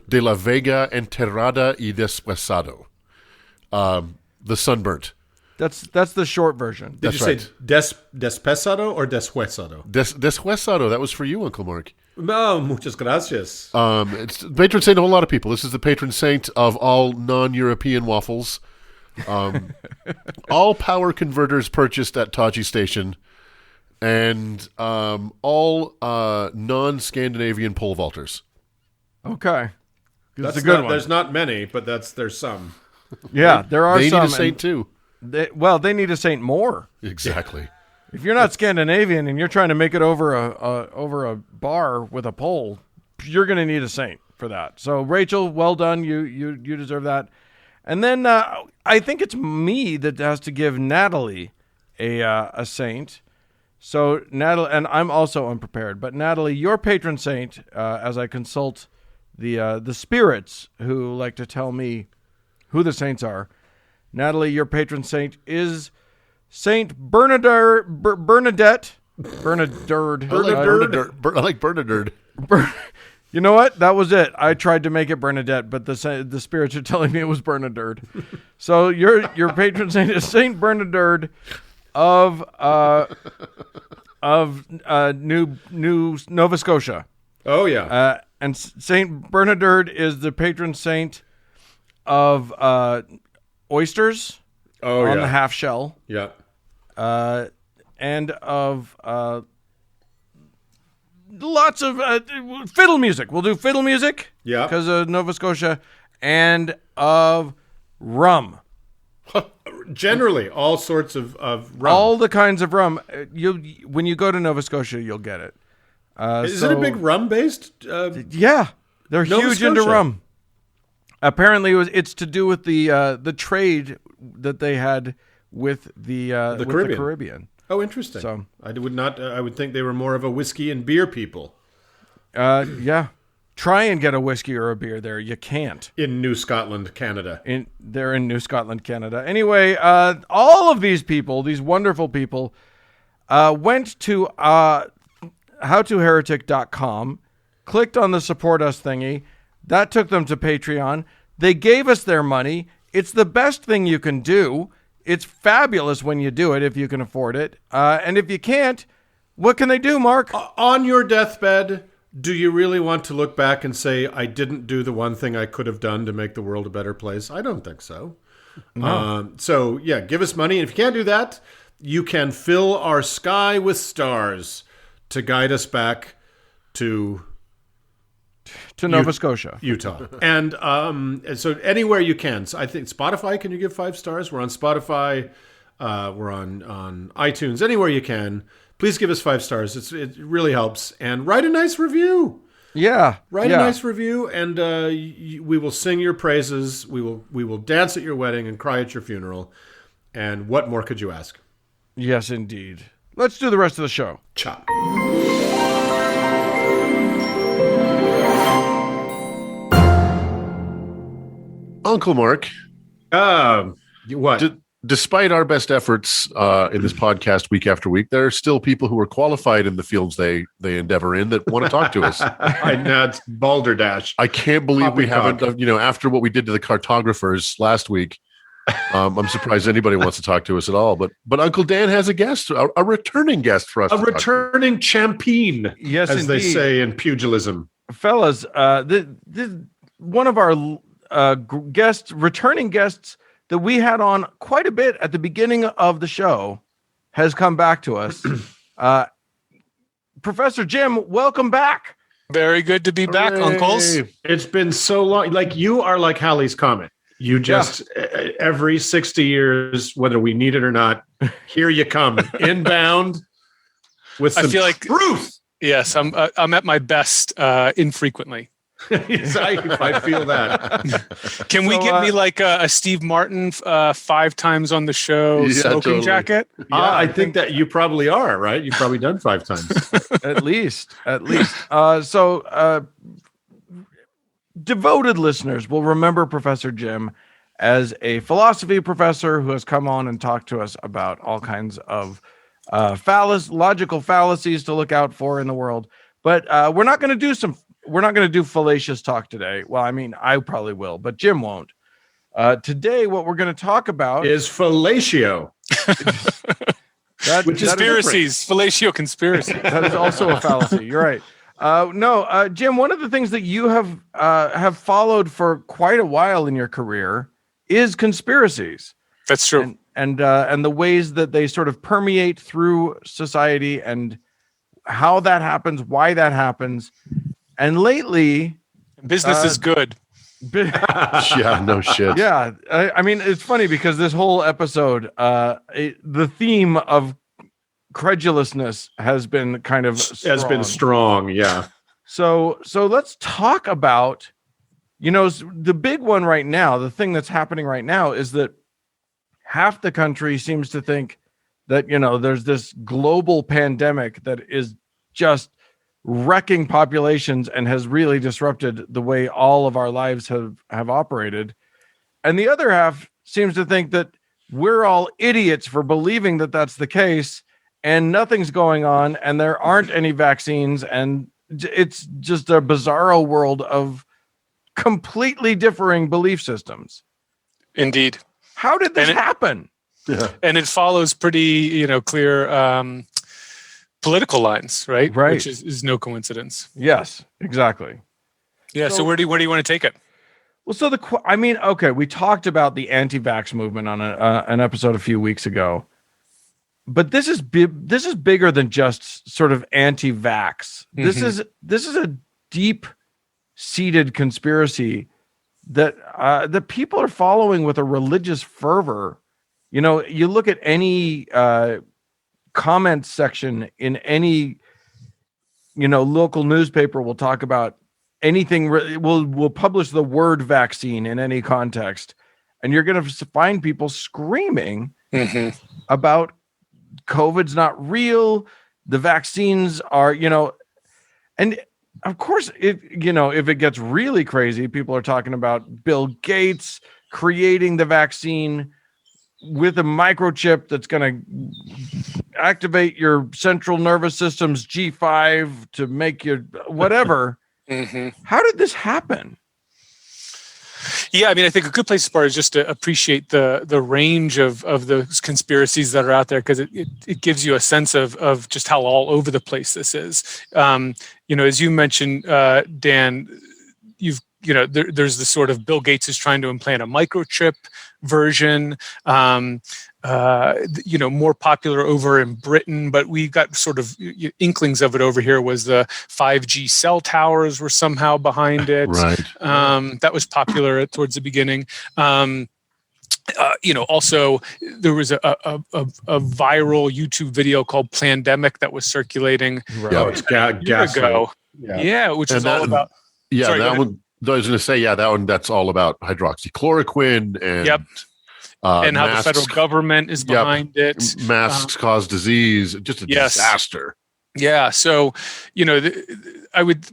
Speaker 1: de la Vega Enterrada y Deshuesado. The sunburnt.
Speaker 2: That's the short version.
Speaker 3: Did you say despesado or deshuesado?
Speaker 1: Deshuesado. That was for you, Uncle Mark.
Speaker 3: No, muchas gracias.
Speaker 1: It's the patron saint of a lot of people. This is the patron saint of all non-European waffles. All power converters purchased at Taji Station, and all non-Scandinavian pole vaulters.
Speaker 2: Okay. That's
Speaker 3: That's
Speaker 2: a good
Speaker 3: not,
Speaker 2: one.
Speaker 3: There's not many, but there's some.
Speaker 2: Yeah, there are
Speaker 1: They
Speaker 2: some.
Speaker 1: need a saint too.
Speaker 2: They need a saint more.
Speaker 1: Exactly.
Speaker 2: If you're not Scandinavian and you're trying to make it over a bar with a pole, you're going to need a saint for that. So Rachel, well done. You deserve that. And then I think it's me that has to give Natalie a saint. So Natalie, and I'm also unprepared, but Natalie, your patron saint, as I consult the spirits who like to tell me who the saints are. Natalie, your patron saint is Saint Bernadette. Bernadette.
Speaker 1: I like Bernadette.
Speaker 2: You know what? That was it. I tried to make it Bernadette, but the spirits are telling me it was Bernadette. So your patron saint is Saint Bernadette of New Nova Scotia.
Speaker 3: Oh yeah.
Speaker 2: And Saint Bernadette is the patron saint of oysters on the half shell.
Speaker 3: Yeah.
Speaker 2: And of lots of fiddle music. We'll do fiddle music.
Speaker 3: Yeah.
Speaker 2: Because of Nova Scotia. And of rum.
Speaker 3: Generally, all sorts of rum.
Speaker 2: All the kinds of rum. When you go to Nova Scotia, you'll get it.
Speaker 3: Is it a big rum-based?
Speaker 2: Yeah. They're
Speaker 3: Nova
Speaker 2: huge into
Speaker 3: Scotia.
Speaker 2: rum. Apparently, it's to do with the trade that they had with the Caribbean.
Speaker 3: Oh, interesting.
Speaker 2: So
Speaker 3: I would not. I would think they were more of a whiskey and beer people.
Speaker 2: Yeah. Try and get a whiskey or a beer there. You can't.
Speaker 3: In New Scotland, Canada.
Speaker 2: They're in New Scotland, Canada. Anyway, all of these people, these wonderful people, went to howtoheretic.com, clicked on the support us thingy. That took them to Patreon. They gave us their money. It's the best thing you can do. It's fabulous when you do it, if you can afford it. And if you can't, what can they do, Mark?
Speaker 3: On your deathbed, do you really want to look back and say, I didn't do the one thing I could have done to make the world a better place? I don't think so.
Speaker 2: No.
Speaker 3: So, yeah, give us money. And if you can't do that, you can fill our sky with stars to guide us back to
Speaker 2: Nova Scotia.
Speaker 3: Utah. And so anywhere you can. So I think Spotify, can you give 5 stars? We're on Spotify. We're on iTunes. Anywhere you can. Please give us 5 stars. It really helps. And write a nice review.
Speaker 2: Yeah.
Speaker 3: Write a nice review, and we will sing your praises. We will dance at your wedding and cry at your funeral. And what more could you ask?
Speaker 2: Yes, indeed. Let's do the rest of the show.
Speaker 3: Chop.
Speaker 1: Uncle Mark,
Speaker 3: What?
Speaker 1: despite our best efforts in this podcast week after week, there are still people who are qualified in the fields they endeavor in that want to talk to us.
Speaker 3: I know, it's balderdash.
Speaker 1: I can't believe we
Speaker 3: Poppycock.
Speaker 1: haven't, after what we did to the cartographers last week, I'm surprised anybody wants to talk to us at all. But Uncle Dan has a guest, a returning guest for us.
Speaker 3: A returning champion,
Speaker 2: Yes,
Speaker 3: as they
Speaker 2: indeed.
Speaker 3: say in pugilism.
Speaker 2: Fellas, one of our returning guests that we had on quite a bit at the beginning of the show has come back to us. Professor Jim, welcome back.
Speaker 4: Very good to be back,
Speaker 1: Hooray.
Speaker 4: uncles.
Speaker 3: It's been so long. Like, you are like Halley's Comet. You just, every 60 years, whether we need it or not, here you come, inbound with some
Speaker 4: I feel like
Speaker 3: truth.
Speaker 4: Yes, I'm at my best infrequently.
Speaker 3: I feel that.
Speaker 4: Can we get me like a Steve Martin 5 times on the show
Speaker 1: Yeah,
Speaker 4: smoking
Speaker 1: totally.
Speaker 4: jacket?
Speaker 3: I think that you probably are, right? You've probably done 5 times.
Speaker 2: At least. So devoted listeners will remember Professor Jim as a philosophy professor who has come on and talked to us about all kinds of logical fallacies to look out for in the world. But we're not going to do fallacious talk today. Well, I mean, I probably will, but Jim won't. Today, what we're going to talk about
Speaker 3: Is fellatio.
Speaker 4: Conspiracies, fellatio conspiracy.
Speaker 2: That is also a fallacy. You're right. Jim, one of the things that you have followed for quite a while in your career is conspiracies.
Speaker 4: That's true.
Speaker 2: And the ways that they sort of permeate through society and how that happens, why that happens. And lately,
Speaker 4: Business is good.
Speaker 1: Yeah, no shit.
Speaker 2: Yeah, I mean, it's funny because this whole episode, the theme of credulousness has been kind of
Speaker 3: Has been strong. Yeah.
Speaker 2: So let's talk about, the big one right now. The thing that's happening right now is that half the country seems to think that, there's this global pandemic that is just wrecking populations and has really disrupted the way all of our lives have operated. And the other half seems to think that we're all idiots for believing that that's the case and nothing's going on and there aren't any vaccines. And it's just a bizarro world of completely differing belief systems.
Speaker 4: Indeed.
Speaker 2: How did this happen?
Speaker 1: Yeah.
Speaker 4: And it follows pretty, clear political lines, right?
Speaker 2: Right.
Speaker 4: Which is no coincidence.
Speaker 2: Yes, exactly.
Speaker 4: Yeah. So where do you want to take it?
Speaker 2: Well, so okay, we talked about the anti-vax movement on an episode a few weeks ago, but this is bigger than just sort of anti-vax.
Speaker 4: Mm-hmm.
Speaker 2: This is a deep-seated conspiracy that people are following with a religious fervor. You look at any comment section in any local newspaper will talk about anything. We'll publish the word vaccine in any context, and you're going to find people screaming about COVID's not real. The vaccines are, and of course, if it gets really crazy, people are talking about Bill Gates creating the vaccine with a microchip that's going to activate your central nervous system's G5 to make you whatever. How did this happen?
Speaker 4: Yeah, I mean, I think a good place to start is just to appreciate the range of those conspiracies that are out there, because it gives you a sense of just how all over the place this is. As you mentioned, Dan, there's the sort of Bill Gates is trying to implant a microchip version, more popular over in Britain, but we got sort of inklings of it over here. Was the 5G cell towers were somehow behind it.
Speaker 1: Right.
Speaker 4: That was popular towards the beginning. Also there was a viral YouTube video called Plandemic that was circulating a year ago. Yeah, which was all about.
Speaker 1: Yeah,
Speaker 4: Sorry,
Speaker 1: that one. I was going to say, that one. That's all about hydroxychloroquine and
Speaker 4: and how
Speaker 1: masks,
Speaker 4: the federal government is behind it.
Speaker 1: Masks cause disease. Just a disaster.
Speaker 4: Yeah. So, I would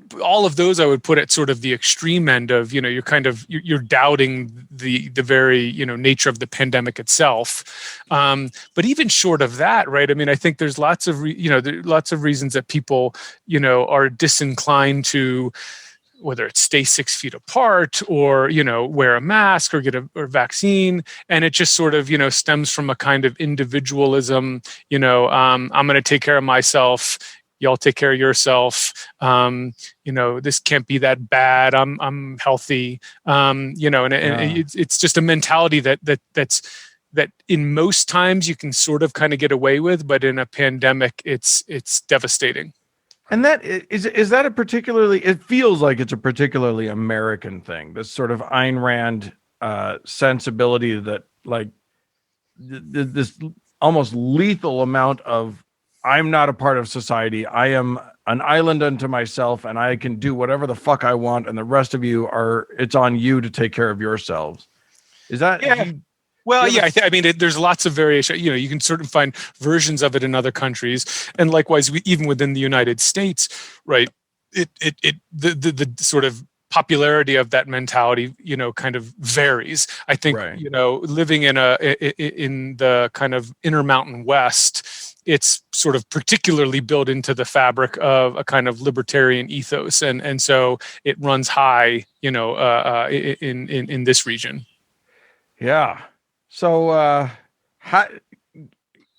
Speaker 4: put at sort of the extreme end of, you're doubting the very, nature of the pandemic itself. But even short of that, right? I mean, I think there's lots of reasons that people, are disinclined to, whether it's stay 6 feet apart or, wear a mask or get a vaccine. And it just sort of, stems from a kind of individualism, I'm going to take care of myself. Y'all take care of yourself. This can't be that bad. I'm healthy. It's just a mentality that in most times you can sort of kind of get away with, but in a pandemic, it's devastating.
Speaker 2: And that is that it feels like it's a particularly American thing, this sort of Ayn Rand sensibility that like this almost lethal amount of, I'm not a part of society. I am an island unto myself and I can do whatever the fuck I want. And the rest of you it's on you to take care of yourselves. Is that?
Speaker 4: Yeah. Well, yeah, I mean, there's lots of variation. You can certainly find versions of it in other countries, and likewise, even within the United States, right? The sort of popularity of that mentality, kind of varies. I think,
Speaker 2: right.
Speaker 4: Living in the kind of Intermountain West, it's sort of particularly built into the fabric of a kind of libertarian ethos, and so it runs high, in this region.
Speaker 2: Yeah. So,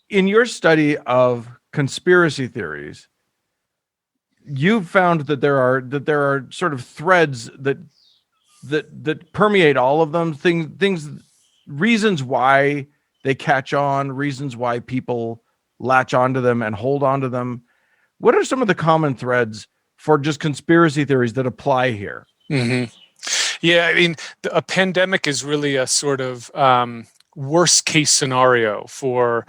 Speaker 2: in your study of conspiracy theories, you've found that there are sort of threads that permeate all of them. Things, reasons why they catch on, reasons why people latch onto them and hold onto them. What are some of the common threads for just conspiracy theories that apply here?
Speaker 4: Mm-hmm. Yeah, I mean, a pandemic is really a sort of worst case scenario for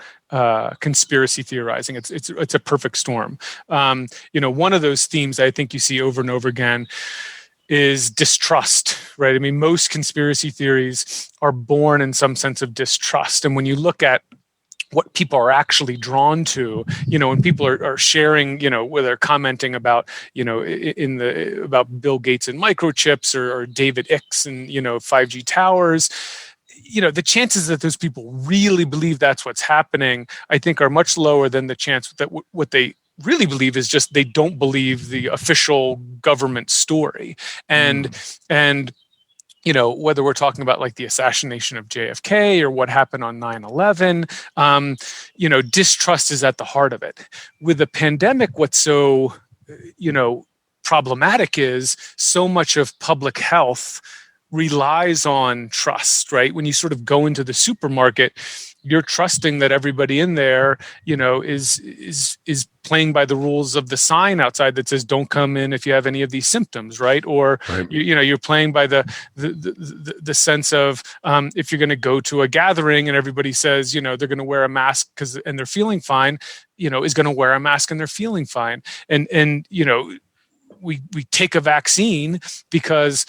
Speaker 4: conspiracy theorizing. It's a perfect storm. One of those themes I think you see over and over again is distrust, right? I mean, most conspiracy theories are born in some sense of distrust, and when you look at what people are actually drawn to, when people are sharing, where they're commenting about, about Bill Gates and microchips, or David Icke and, 5G towers, the chances that those people really believe that's what's happening, I think, are much lower than the chance that what they really believe is just they don't believe the official government story. And whether we're talking about like the assassination of JFK or what happened on 9/11, distrust is at the heart of it. With the pandemic, what's so, problematic is so much of public health relies on trust, right? When you sort of go into the supermarket, you're trusting that everybody in there, is playing by the rules of the sign outside that says "Don't come in if you have any of these symptoms," right? Or right. You're playing by the sense of if you're going to go to a gathering and everybody says they're going to wear a mask and they're feeling fine, is going to wear a mask and they're feeling fine, and we take a vaccine because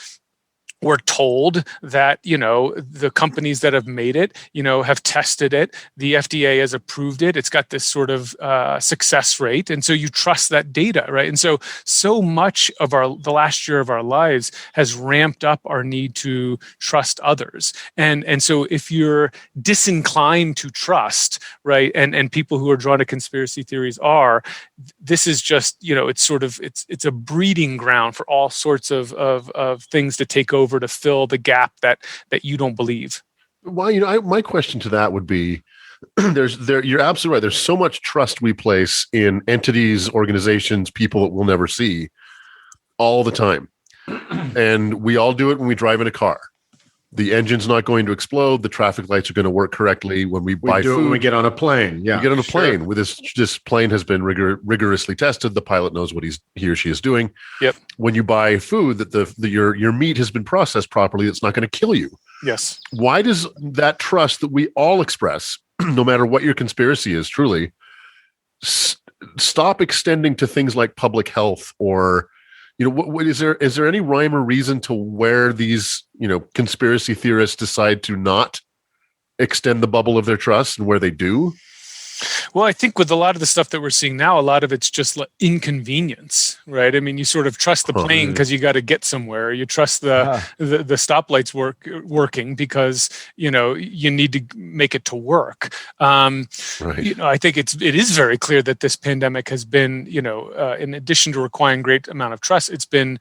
Speaker 4: we're told that, the companies that have made it, have tested it. The FDA has approved it. It's got this sort of success rate. And so you trust that data, right? And so much of the last year of our lives has ramped up our need to trust others. And so if you're disinclined to trust, right, and people who are drawn to conspiracy theories this is just, it's a breeding ground for all sorts of things to take over to fill the gap that you don't believe.
Speaker 1: Well, my question to that would be, you're absolutely right. There's so much trust we place in entities, organizations, people that we'll never see all the time. And we all do it when we drive in a car. The engine's not going to explode. The traffic lights are going to work correctly. When we buy food,
Speaker 3: when we get on a plane. Yeah,
Speaker 1: we get on a plane. With this plane has been rigorously tested. The pilot knows what he or she is doing.
Speaker 4: Yep.
Speaker 1: When you buy food, that your meat has been processed properly, it's not going to kill you.
Speaker 4: Yes.
Speaker 1: Why does that trust that we all express, no matter what your conspiracy is, truly stop extending to things like public health or? What is there any rhyme or reason to where these, conspiracy theorists decide to not extend the bubble of their trust and where they do?
Speaker 4: Well, I think with a lot of the stuff that we're seeing now, a lot of it's just inconvenience, right? I mean, you sort of trust the plane because you got to get somewhere. You trust the stoplights working because you need to make it to work. Right. I think it is very clear that this pandemic has been, in addition to requiring great amount of trust, it's been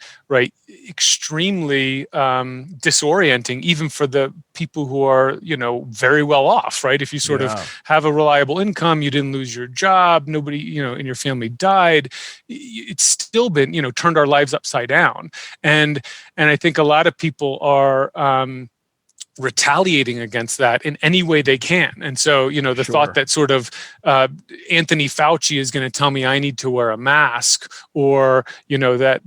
Speaker 4: extremely disorienting, even for the people who are very well off, right? If you sort of have a reliable income, you didn't lose your job, nobody in your family died, it's still been turned our lives upside down, and I think a lot of people are retaliating against that in any way they can. And so, the thought that sort of Anthony Fauci is going to tell me I need to wear a mask, or that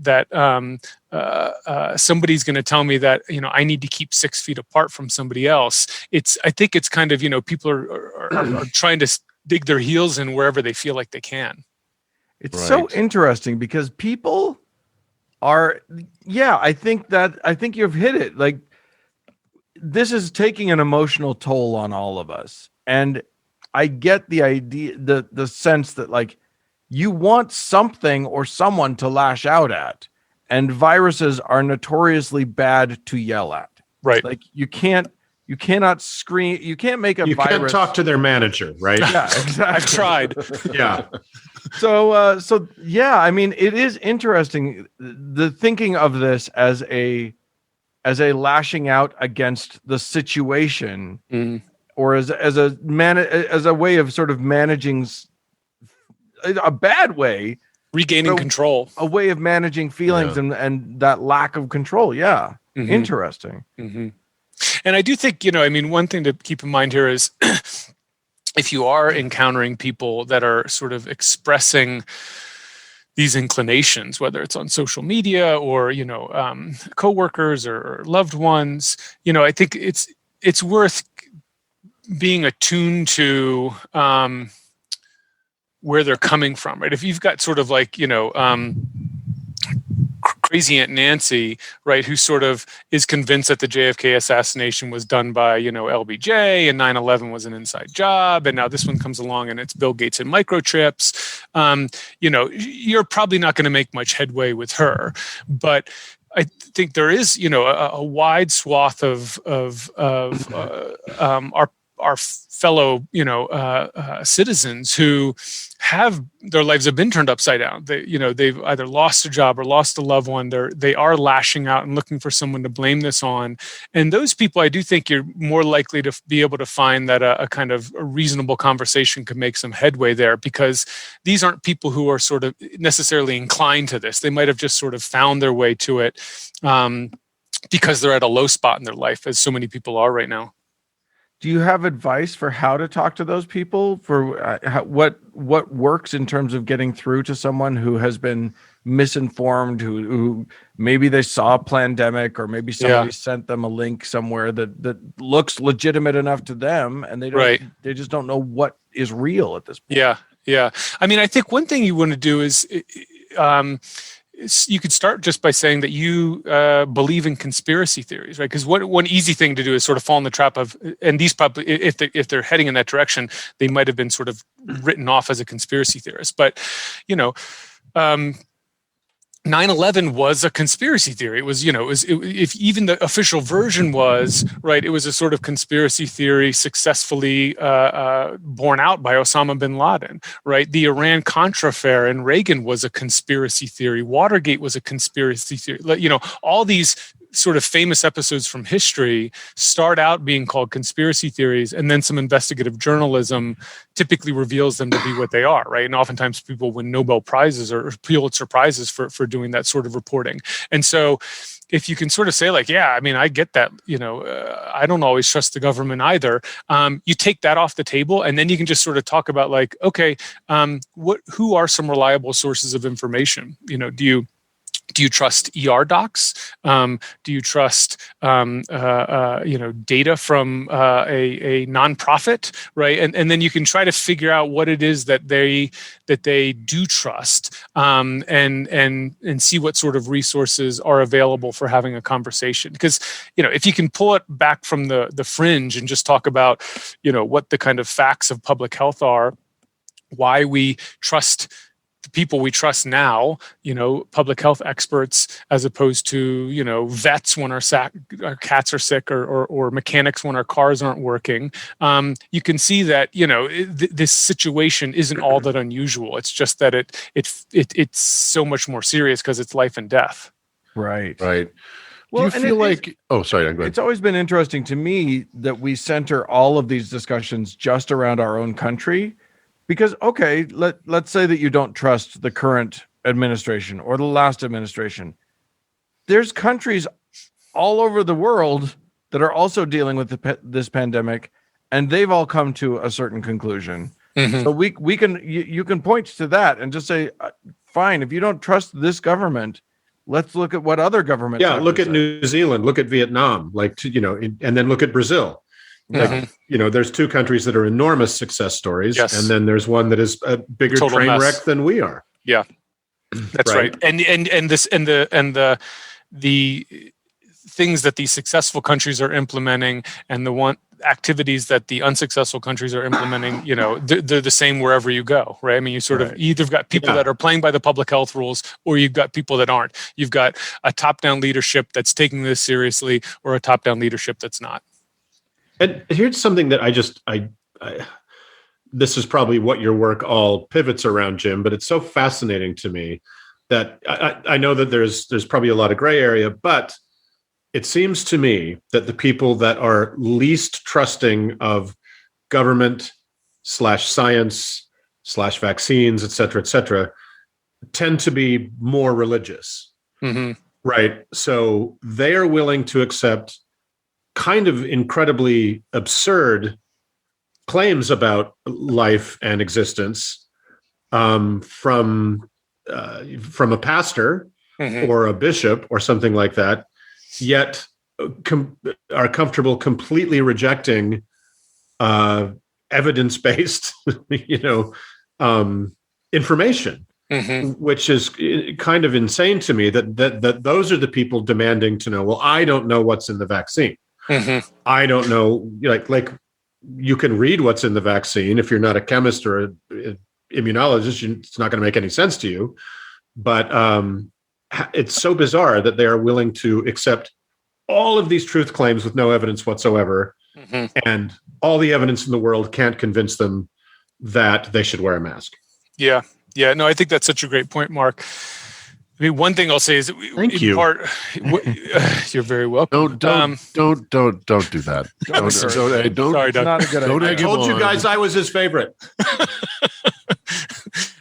Speaker 4: somebody's going to tell me that I need to keep 6 feet apart from somebody else. I think it's kind of people are trying to dig their heels in wherever they feel like they can.
Speaker 2: It's so interesting because people are, I think you've hit it. Like, this is taking an emotional toll on all of us. And I get the idea, the sense that you want something or someone to lash out at, and viruses are notoriously bad to yell at.
Speaker 4: Right.
Speaker 2: You cannot scream. You can't make a virus.
Speaker 3: You can't talk to their manager, right?
Speaker 2: Yeah, exactly.
Speaker 4: I've tried.
Speaker 3: Yeah.
Speaker 2: So I mean, it is interesting, the thinking of this as a lashing out against the situation, or as a way of sort of managing a bad way,
Speaker 4: regaining control,
Speaker 2: a way of managing feelings and that lack of control. Yeah. Mm-hmm. Interesting.
Speaker 4: Mm-hmm. And I do think, one thing to keep in mind here is if you are encountering people that are sort of expressing these inclinations, whether it's on social media or, coworkers or loved ones. I think it's worth being attuned to where they're coming from, right? If you've got sort of like, crazy Aunt Nancy, right, who sort of is convinced that the JFK assassination was done by, LBJ, and 9/11 was an inside job, and now this one comes along and it's Bill Gates and microchips, you're probably not going to make much headway with her. But I think there is, a wide swath of our fellow, citizens who have their lives have been turned upside down. They've either lost a job or lost a loved one. They are lashing out and looking for someone to blame this on. And those people, I do think you're more likely to be able to find that a kind of a reasonable conversation could make some headway there, because these aren't people who are sort of necessarily inclined to this. They might have just sort of found their way to it because they're at a low spot in their life, as so many people are right now.
Speaker 2: Do you have advice for how to talk to those people? For what works in terms of getting through to someone who has been misinformed, who maybe they saw a pandemic, or maybe somebody sent them a link somewhere that looks legitimate enough to them, and they just don't know what is real at this point.
Speaker 4: Yeah. I mean, I think one thing you want to do is you could start just by saying that you believe in conspiracy theories, right? Because one easy thing to do is sort of fall in the trap of, and these probably, if they're heading in that direction, they might have been sort of written off as a conspiracy theorist. But 9/11 was a conspiracy theory. It was, if even the official version was, right, it was a sort of conspiracy theory successfully borne out by Osama bin Laden, right? The Iran-Contra affair and Reagan was a conspiracy theory. Watergate was a conspiracy theory. All these sort of famous episodes from history start out being called conspiracy theories, and then some investigative journalism typically reveals them to be what they are, right? And oftentimes people win Nobel Prizes or Pulitzer Prizes for doing that sort of reporting. And so if you can sort of say like, yeah, I mean, I get that, I don't always trust the government either. You take that off the table, and then you can just sort of talk about like, okay, who are some reliable sources of information? Do you trust ER docs? Do you trust data from a nonprofit, right? And then you can try to figure out what it is that they do trust, and see what sort of resources are available for having a conversation. Because if you can pull it back from the fringe and just talk about what the kind of facts of public health are, why we trust the people we trust now, public health experts, as opposed to, vets when our cats are sick, or mechanics when our cars aren't working. You can see that, this situation isn't all that unusual. It's just that it's so much more serious because it's life and death.
Speaker 2: Right.
Speaker 1: Well, do you feel like... Oh, sorry, go ahead.
Speaker 2: It's always been interesting to me that we center all of these discussions just around our own country. Because, okay, let's say that you don't trust the current administration or the last administration. There's countries all over the world that are also dealing with this pandemic, and they've all come to a certain conclusion. Mm-hmm. So you can point to that and just say, fine, if you don't trust this government, let's look at what other governments.
Speaker 3: Yeah, look at New Zealand, look at Vietnam, and then look at Brazil.
Speaker 4: Mm-hmm.
Speaker 3: There's two countries that are enormous success stories,
Speaker 4: yes,
Speaker 3: and then there's one that is a bigger
Speaker 4: total
Speaker 3: train
Speaker 4: mess.
Speaker 3: Wreck than we are.
Speaker 4: Yeah, that's right. And the things that these successful countries are implementing, and the activities that the unsuccessful countries are implementing, they're the same wherever you go, right? I mean, you sort of either got people that are playing by the public health rules, or you've got people that aren't. You've got a top-down leadership that's taking this seriously, or a top-down leadership that's not.
Speaker 3: And here's something that I this is probably what your work all pivots around, Jim, but it's so fascinating to me that I know that there's probably a lot of gray area, but it seems to me that the people that are least trusting of government /science /vaccines, et cetera, tend to be more religious,
Speaker 4: mm-hmm.
Speaker 3: right? So they are willing to accept kind of incredibly absurd claims about life and existence from from a pastor or a bishop or something like that, yet are comfortable completely rejecting evidence-based, information, which is kind of insane to me. That those are the people demanding to know. Well, I don't know what's in the vaccine. I don't know. Like you can read what's in the vaccine. If you're not a chemist or an immunologist, it's not going to make any sense to you. But it's so bizarre that they are willing to accept all of these truth claims with no evidence whatsoever. And all the evidence in the world can't convince them that they should wear a mask.
Speaker 4: Yeah. No, I think that's such a great point, Mark. I mean, one thing I'll say is that
Speaker 3: Thank you.
Speaker 4: You're very welcome.
Speaker 1: Don't do that. Don't.
Speaker 4: Sorry, Doug.
Speaker 2: Not a good
Speaker 1: Don't
Speaker 2: idea.
Speaker 3: I told you guys I was his favorite.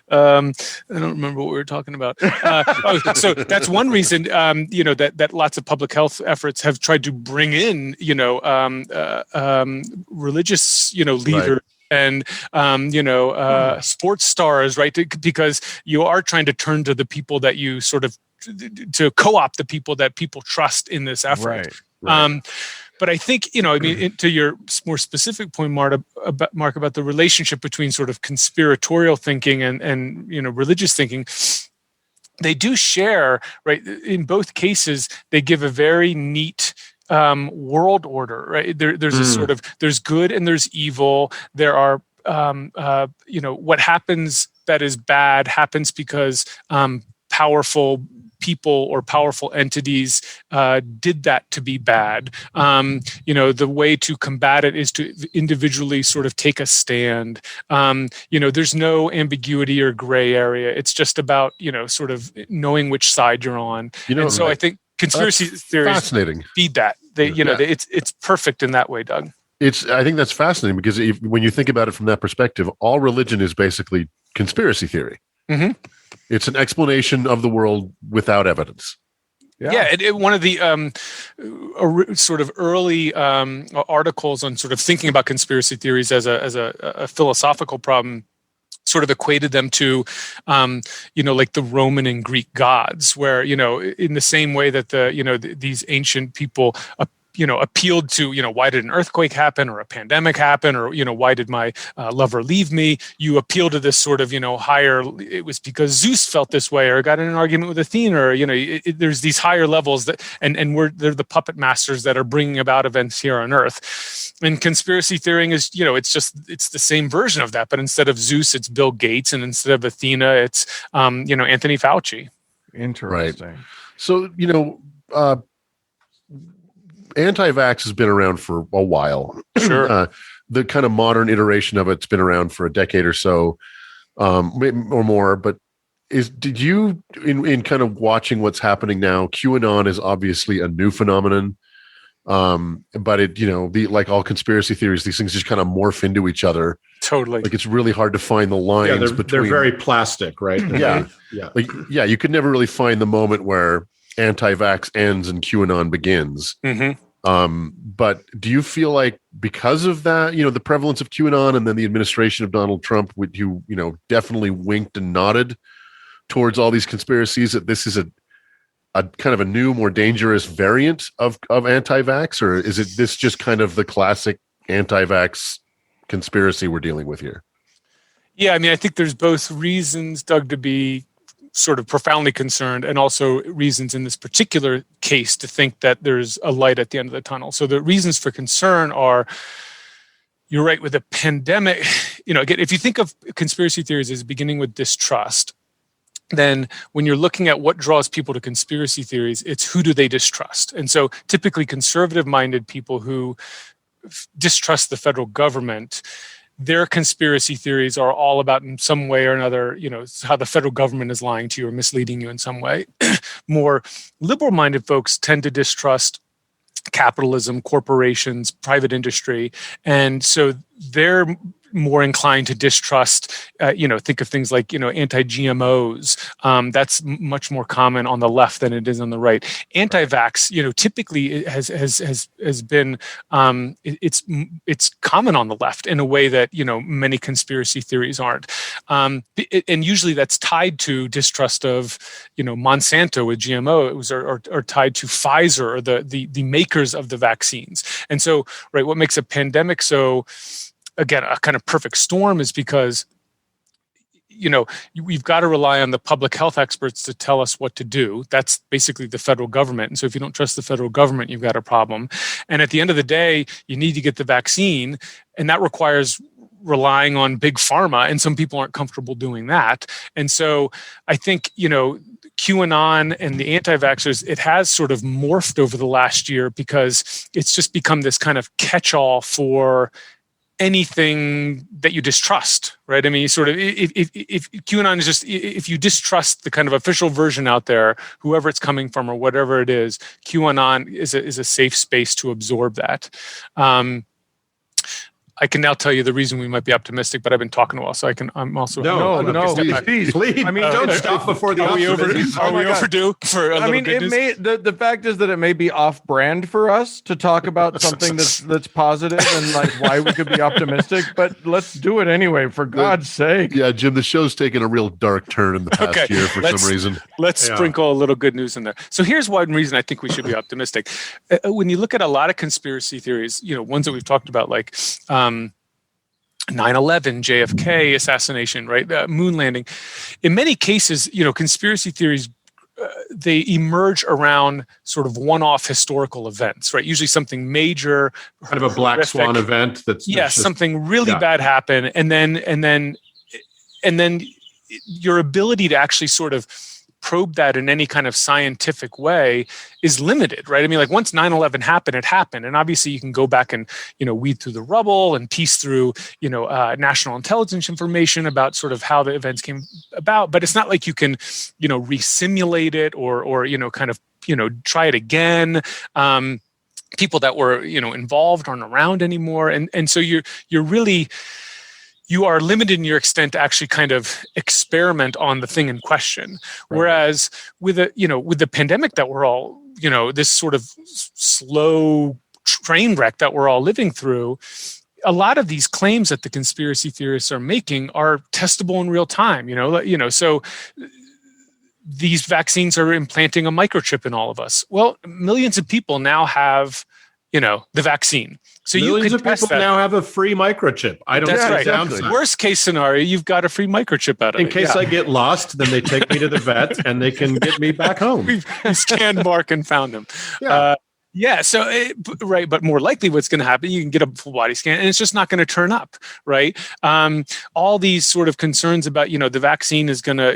Speaker 4: I don't remember what we were talking about. So that's one reason, that lots of public health efforts have tried to bring in, religious, leaders.
Speaker 1: Right.
Speaker 4: And sports stars, right? Because you are trying to turn to the people that you sort of to co-opt the people that people trust in this effort.
Speaker 2: Right.
Speaker 4: But I think, to your more specific point, Mark, about the relationship between sort of conspiratorial thinking and religious thinking, they do share, right? In both cases, they give a very neat world order, right? There's a sort of, there's good and there's evil. There are, what happens that is bad happens because powerful people or powerful entities did that to be bad. The way to combat it is to individually sort of take a stand. There's no ambiguity or gray area. It's just about, sort of knowing which side you're on. So I think conspiracy theories feed that. It's perfect in that way, Doug.
Speaker 1: I think that's fascinating because when you think about it from that perspective, all religion is basically conspiracy theory. It's an explanation of the world without evidence.
Speaker 4: One of the sort of early articles on sort of thinking about conspiracy theories as a philosophical problem sort of equated them to, like the Roman and Greek gods, where, in the same way that these ancient people, appealed to, why did an earthquake happen or a pandemic happen or, why did my lover leave me? You appeal to this sort of, higher, it was because Zeus felt this way or got in an argument with Athena or, there's these higher levels that, and they're the puppet masters that are bringing about events here on Earth. And conspiracy theory is, it's the same version of that, but instead of Zeus, it's Bill Gates, and instead of Athena, it's, Anthony Fauci.
Speaker 2: Interesting.
Speaker 1: Right. So, anti-vax has been around for a while.
Speaker 4: Sure.
Speaker 1: The kind of modern iteration of it's been around for a decade or so, or more. But did you, in kind of watching what's happening now, QAnon is obviously a new phenomenon. But it, like all conspiracy theories, these things just kind of morph into each other.
Speaker 4: Totally.
Speaker 1: Like it's really hard to find the lines between.
Speaker 3: They're very plastic, right?
Speaker 1: Yeah. You could never really find the moment where anti-vax ends and QAnon begins. But do you feel like because of that, the prevalence of QAnon and then the administration of Donald Trump, who definitely winked and nodded towards all these conspiracies, that this is a kind of a new, more dangerous variant of anti-vax, or is this just kind of the classic anti-vax conspiracy we're dealing with here?
Speaker 4: Yeah, I mean, I think there's both reasons, Doug, to be sort of profoundly concerned, and also reasons in this particular case to think that there's a light at the end of the tunnel. So the reasons for concern are, you're right, with a pandemic, again, if you think of conspiracy theories as beginning with distrust, then when you're looking at what draws people to conspiracy theories, it's who do they distrust? And so typically conservative-minded people who distrust the federal government, their conspiracy theories are all about, in some way or another, how the federal government is lying to you or misleading you in some way. More liberal-minded folks tend to distrust capitalism, corporations, private industry. And so their more inclined to distrust, think of things like, anti-GMOs. That's much more common on the left than it is on the right. Anti-vax, typically it has been, it's common on the left in a way that, many conspiracy theories aren't. And usually that's tied to distrust of, Monsanto with GMOs, or tied to Pfizer or the makers of the vaccines. And so, right, what makes a pandemic so, again, a kind of perfect storm is because, we've got to rely on the public health experts to tell us what to do. That's basically the federal government. And so if you don't trust the federal government, you've got a problem. And at the end of the day, you need to get the vaccine, and that requires relying on big pharma, and some people aren't comfortable doing that. And so I think, QAnon and the anti-vaxxers, it has sort of morphed over the last year because it's just become this kind of catch-all for anything that you distrust, right? I mean, sort of, if QAnon is just, if you distrust the kind of official version out there, whoever it's coming from or whatever it is, QAnon is a safe space to absorb that. I can now tell you the reason we might be optimistic, but I've been talking a while, so I'm also
Speaker 3: please. I mean, don't stop before the.
Speaker 4: Are we overdue for a little good news?
Speaker 2: The fact is that it may be off-brand for us to talk about something that's positive and like why we could be optimistic, but let's do it anyway, for God's sake.
Speaker 1: Yeah, Jim, the show's taken a real dark turn in the past year for some reason.
Speaker 4: Let's sprinkle a little good news in there. So here's one reason I think we should be optimistic. When you look at a lot of conspiracy theories, ones that we've talked about, like 9/11, JFK assassination, right? Moon landing. In many cases, conspiracy theories, they emerge around sort of one-off historical events, right? Usually something major,
Speaker 3: kind of a black swan event. That's
Speaker 4: something really bad happened, and then your ability to actually sort of probe that in any kind of scientific way is limited, right? I mean, like once 9/11 happened, it happened. And obviously you can go back and, weed through the rubble and piece through, national intelligence information about sort of how the events came about. But it's not like you can, re-simulate it or kind of, try it again. People that were, involved aren't around anymore. And so you are limited in your extent to actually kind of experiment on the thing in question. Right. Whereas with the pandemic that we're all, this sort of slow train wreck that we're all living through, a lot of these claims that the conspiracy theorists are making are testable in real time, so these vaccines are implanting a microchip in all of us. Well, millions of people now have, the vaccine. So
Speaker 3: millions of people now have a free microchip. I don't see the downside.
Speaker 4: Worst case scenario, you've got a free microchip out of it.
Speaker 3: In case I get lost, then they take me to the vet and they can get me back home.
Speaker 4: We scanned Mark and found him. But more likely what's going to happen, you can get a full body scan and it's just not going to turn up, right? All these sort of concerns about, the vaccine is going to,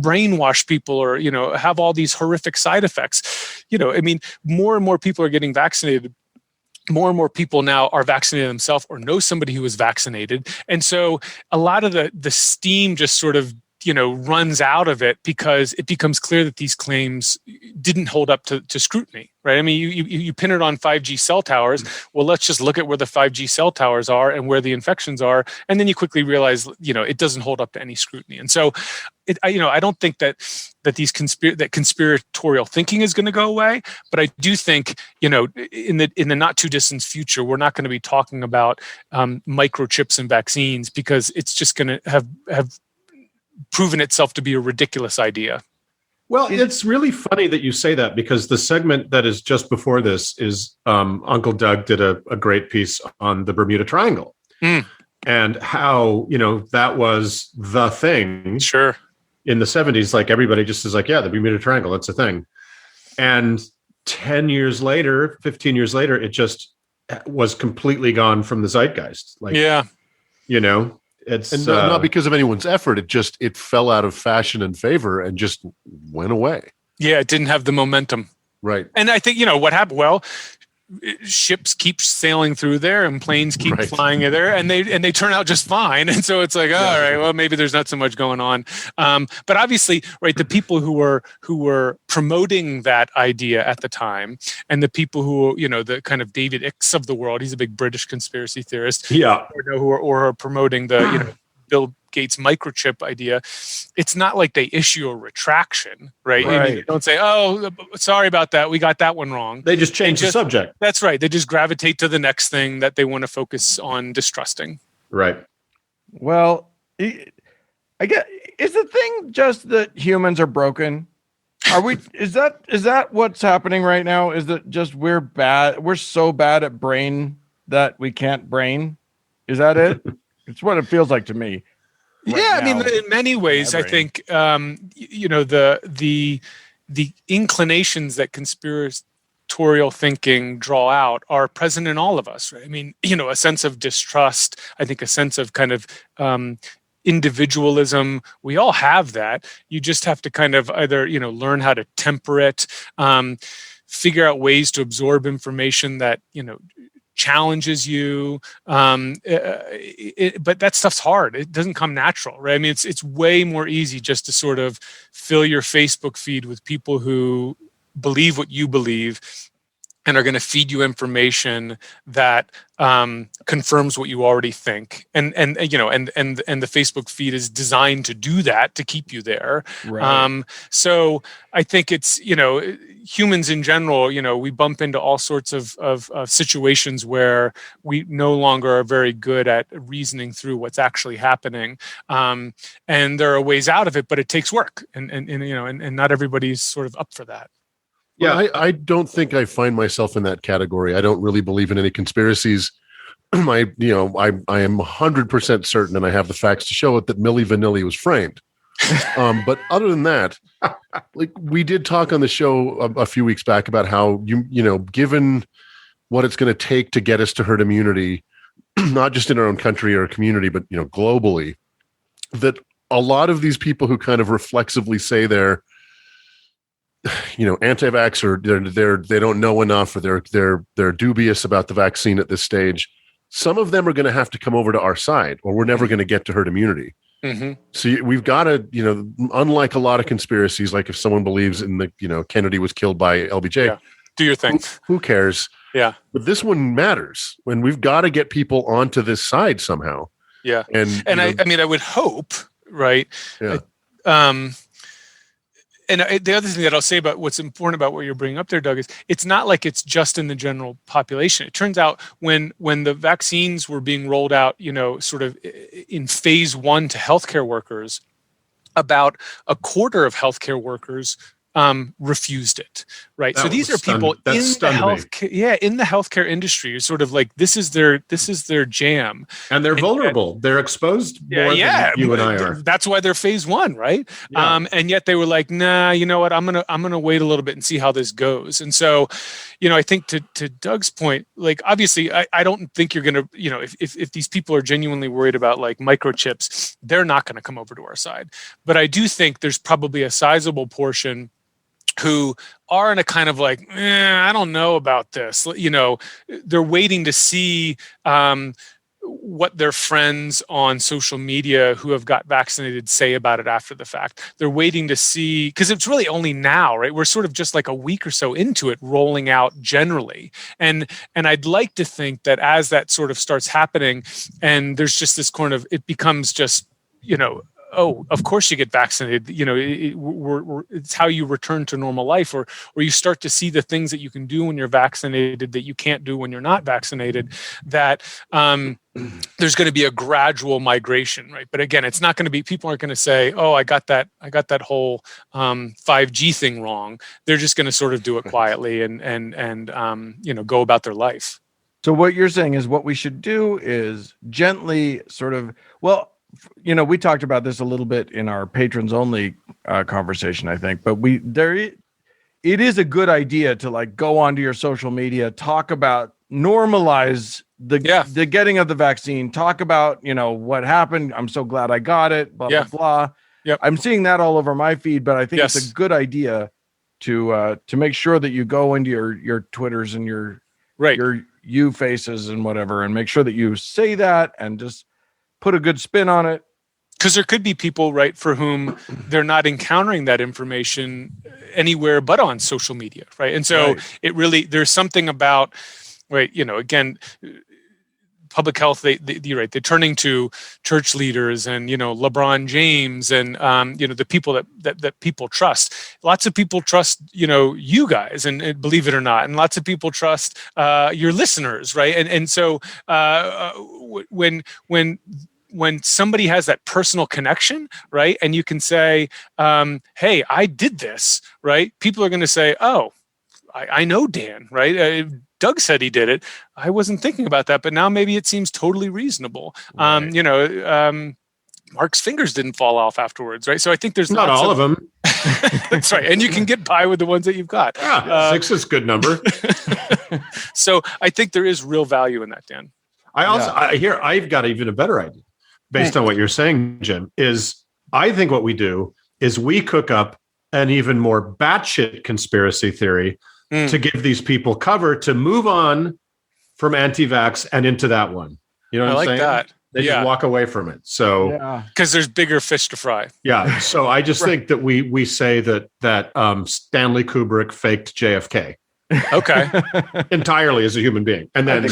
Speaker 4: brainwash people or, have all these horrific side effects. More and more people are getting vaccinated. More and more people now are vaccinated themselves or know somebody who was vaccinated. And so a lot of the steam just sort of, runs out of it because it becomes clear that these claims didn't hold up to scrutiny, right? I mean, you pin it on 5G cell towers. Well, let's just look at where the 5G cell towers are and where the infections are. And then you quickly realize, it doesn't hold up to any scrutiny. And so, I don't think that conspiratorial thinking is going to go away, but I do think, in the not too distant future, we're not going to be talking about microchips and vaccines because it's just going to have proven itself to be a ridiculous idea.
Speaker 3: Well, it's really funny that you say that because the segment that is just before this is Uncle Doug did a great piece on the Bermuda Triangle and how, that was the thing.
Speaker 4: Sure.
Speaker 3: In the 70s, like everybody just is like, yeah, the Bermuda Triangle, that's a thing. And 10 years later, 15 years later, it just was completely gone from the zeitgeist. Like, it's
Speaker 1: not because of anyone's effort. It fell out of fashion and favor and just went away.
Speaker 4: Yeah, it didn't have the momentum.
Speaker 1: Right.
Speaker 4: And I think, what happened? Well, ships keep sailing through there and planes keep flying there, and they turn out just fine. And so it's like, all right, well, maybe there's not so much going on. But obviously, right, the people who were promoting that idea at the time, and the people who, the kind of David Icke of the world, he's a big British conspiracy theorist, or are promoting the Bill Gates microchip idea, it's not like they issue a retraction, right? They don't say, "Oh, sorry about that. We got that one wrong."
Speaker 3: They just change the subject.
Speaker 4: That's right. They just gravitate to the next thing that they want to focus on distrusting.
Speaker 3: Right.
Speaker 2: Well, I get. Is the thing just that humans are broken? Are we? Is that what's happening right now? Is that just we're bad? We're so bad at brain that we can't brain? Is that it? It's what it feels like to me.
Speaker 4: I mean, in many ways, I think the inclinations that conspiratorial thinking draw out are present in all of us, right? I mean, a sense of distrust. I think a sense of kind of individualism. We all have that. You just have to kind of either learn how to temper it, figure out ways to absorb information that challenges you, but that stuff's hard. It doesn't come natural, right? I mean, it's way more easy just to sort of fill your Facebook feed with people who believe what you believe and are going to feed you information that confirms what you already think, and the Facebook feed is designed to do that, to keep you there.
Speaker 2: Right.
Speaker 4: So I think it's humans in general. We bump into all sorts of situations where we no longer are very good at reasoning through what's actually happening, and there are ways out of it, but it takes work, and not everybody's sort of up for that.
Speaker 1: Yeah, I don't think I find myself in that category. I don't really believe in any conspiracies. I am 100% certain, and I have the facts to show it, that Milli Vanilli was framed. But other than that, like we did talk on the show a few weeks back about how given what it's going to take to get us to herd immunity, not just in our own country or community, but globally, that a lot of these people who kind of reflexively say they're anti-vax, or they don't know enough, or they're dubious about the vaccine at this stage. Some of them are going to have to come over to our side, or we're never going to get to herd immunity. Mm-hmm. So we've got to, unlike a lot of conspiracies, like if someone believes in the, Kennedy was killed by LBJ,
Speaker 4: do your thing.
Speaker 1: Who cares?
Speaker 4: Yeah.
Speaker 1: But this one matters, and we've got to get people onto this side somehow.
Speaker 4: Yeah. And I would hope, right?
Speaker 1: Yeah.
Speaker 4: And the other thing that I'll say about what's important about what you're bringing up there, Doug, is it's not like it's just in the general population. It turns out when the vaccines were being rolled out, sort of in phase 1 to healthcare workers, about a quarter of healthcare workers refused it, right? So these are people in the healthcare industry. It's sort of like this is their jam,
Speaker 3: and they're vulnerable. They're exposed more than you and I are.
Speaker 4: That's why they're phase 1, right? Yeah. And yet they were like, nah, you know what? I'm gonna wait a little bit and see how this goes. And so, I think to Doug's point, like obviously, I don't think you're gonna, if these people are genuinely worried about like microchips, they're not going to come over to our side. But I do think there's probably a sizable portion who are in a kind of like, I don't know about this. They're waiting to see what their friends on social media who have got vaccinated say about it after the fact. They're waiting to see, because it's really only now, right? We're sort of just like a week or so into it rolling out generally. And I'd like to think that as that sort of starts happening, and there's just this kind of, it becomes just, oh, of course you get vaccinated. It's how you return to normal life, or you start to see the things that you can do when you're vaccinated that you can't do when you're not vaccinated. That there's going to be a gradual migration, right? But again, it's not going to be. People aren't going to say, "Oh, I got that whole 5G thing wrong." They're just going to sort of do it quietly and go about their life.
Speaker 2: So what you're saying is what we should do is gently sort of we talked about this a little bit in our patrons only conversation, I think, but it is a good idea to like go onto your social media, talk about, normalize the getting of the vaccine, talk about, what happened. I'm so glad I got it, blah, blah, blah.
Speaker 4: Yep.
Speaker 2: I'm seeing that all over my feed, but I think it's a good idea to make sure that you go into your Twitters and your your you faces and whatever, and make sure that you say that and just put a good spin on it.
Speaker 4: Because there could be people, right, for whom they're not encountering that information anywhere but on social media, right? And so it really, there's something about, right, again, public health, you're right, they're turning to church leaders and, LeBron James and, the people that people trust. Lots of people trust, you guys, and believe it or not, and lots of people trust your listeners, right? And so when somebody has that personal connection, right, and you can say, hey, I did this, right, people are going to say, oh, I know Dan, right? Doug said he did it. I wasn't thinking about that, but now maybe it seems totally reasonable. Right. Mark's fingers didn't fall off afterwards, right? So I think there's
Speaker 3: not all of them.
Speaker 4: That's right. And you can get by with the ones that you've got.
Speaker 3: Yeah, 6 is a good number.
Speaker 4: So I think there is real value in that, Dan.
Speaker 3: I've got even a better idea. Based on what you're saying, Jim, is I think what we do is we cook up an even more batshit conspiracy theory to give these people cover to move on from anti-vax and into that one. You know what I'm saying?
Speaker 4: That.
Speaker 3: They just walk away from it. So
Speaker 4: because there's bigger fish to fry.
Speaker 3: Yeah. So I just think that we say that Stanley Kubrick faked JFK.
Speaker 4: Okay.
Speaker 3: Entirely as a human being. And then they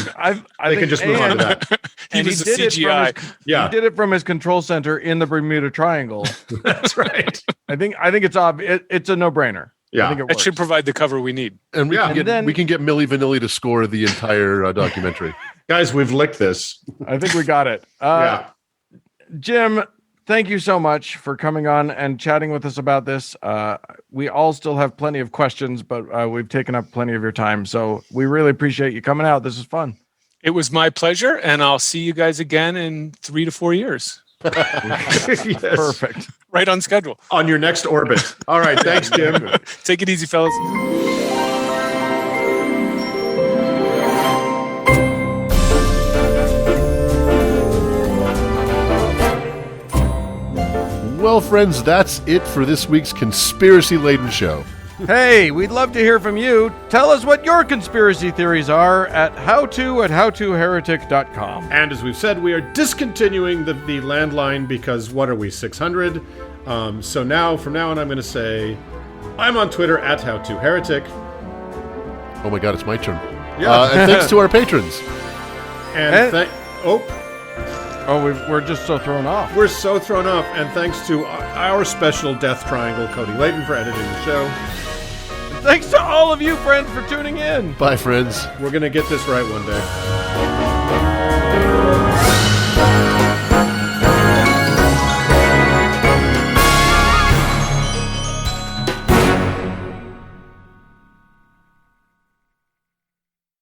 Speaker 3: can just move on to that.
Speaker 4: He was a CGI.
Speaker 2: He did it from his control center in the Bermuda Triangle.
Speaker 3: That's right.
Speaker 2: I think it's obvious. It's a no-brainer.
Speaker 3: Yeah.
Speaker 4: It should provide the cover we need.
Speaker 1: And we can get Milli Vanilli to score the entire documentary.
Speaker 3: Guys, we've licked this.
Speaker 2: I think we got it. Jim, thank you so much for coming on and chatting with us about this. We all still have plenty of questions, but we've taken up plenty of your time. So we really appreciate you coming out. This is fun.
Speaker 4: It was my pleasure, and I'll see you guys again in 3 to 4 years.
Speaker 3: Yes.
Speaker 2: Perfect.
Speaker 4: Right on schedule.
Speaker 3: On your next orbit. All right. Thanks, Jim.
Speaker 4: Take it easy, fellas.
Speaker 1: Well, friends, that's it for this week's conspiracy-laden show.
Speaker 2: Hey, we'd love to hear from you. Tell us what your conspiracy theories are at howto@howtoheretic.com.
Speaker 3: And as we've said, we are discontinuing the landline because what are we, 600? So now, from now on, I'm going to say, I'm on Twitter at howtoheretic.
Speaker 1: Oh my God, it's my turn.
Speaker 3: Yeah.
Speaker 1: And thanks to our patrons.
Speaker 2: We're just so thrown off.
Speaker 3: We're so thrown off. And thanks to our special Death Triangle, Cody Layton, for editing the show.
Speaker 2: Thanks to all of you, friends, for tuning in.
Speaker 1: Bye, friends.
Speaker 3: We're going to get this right one day.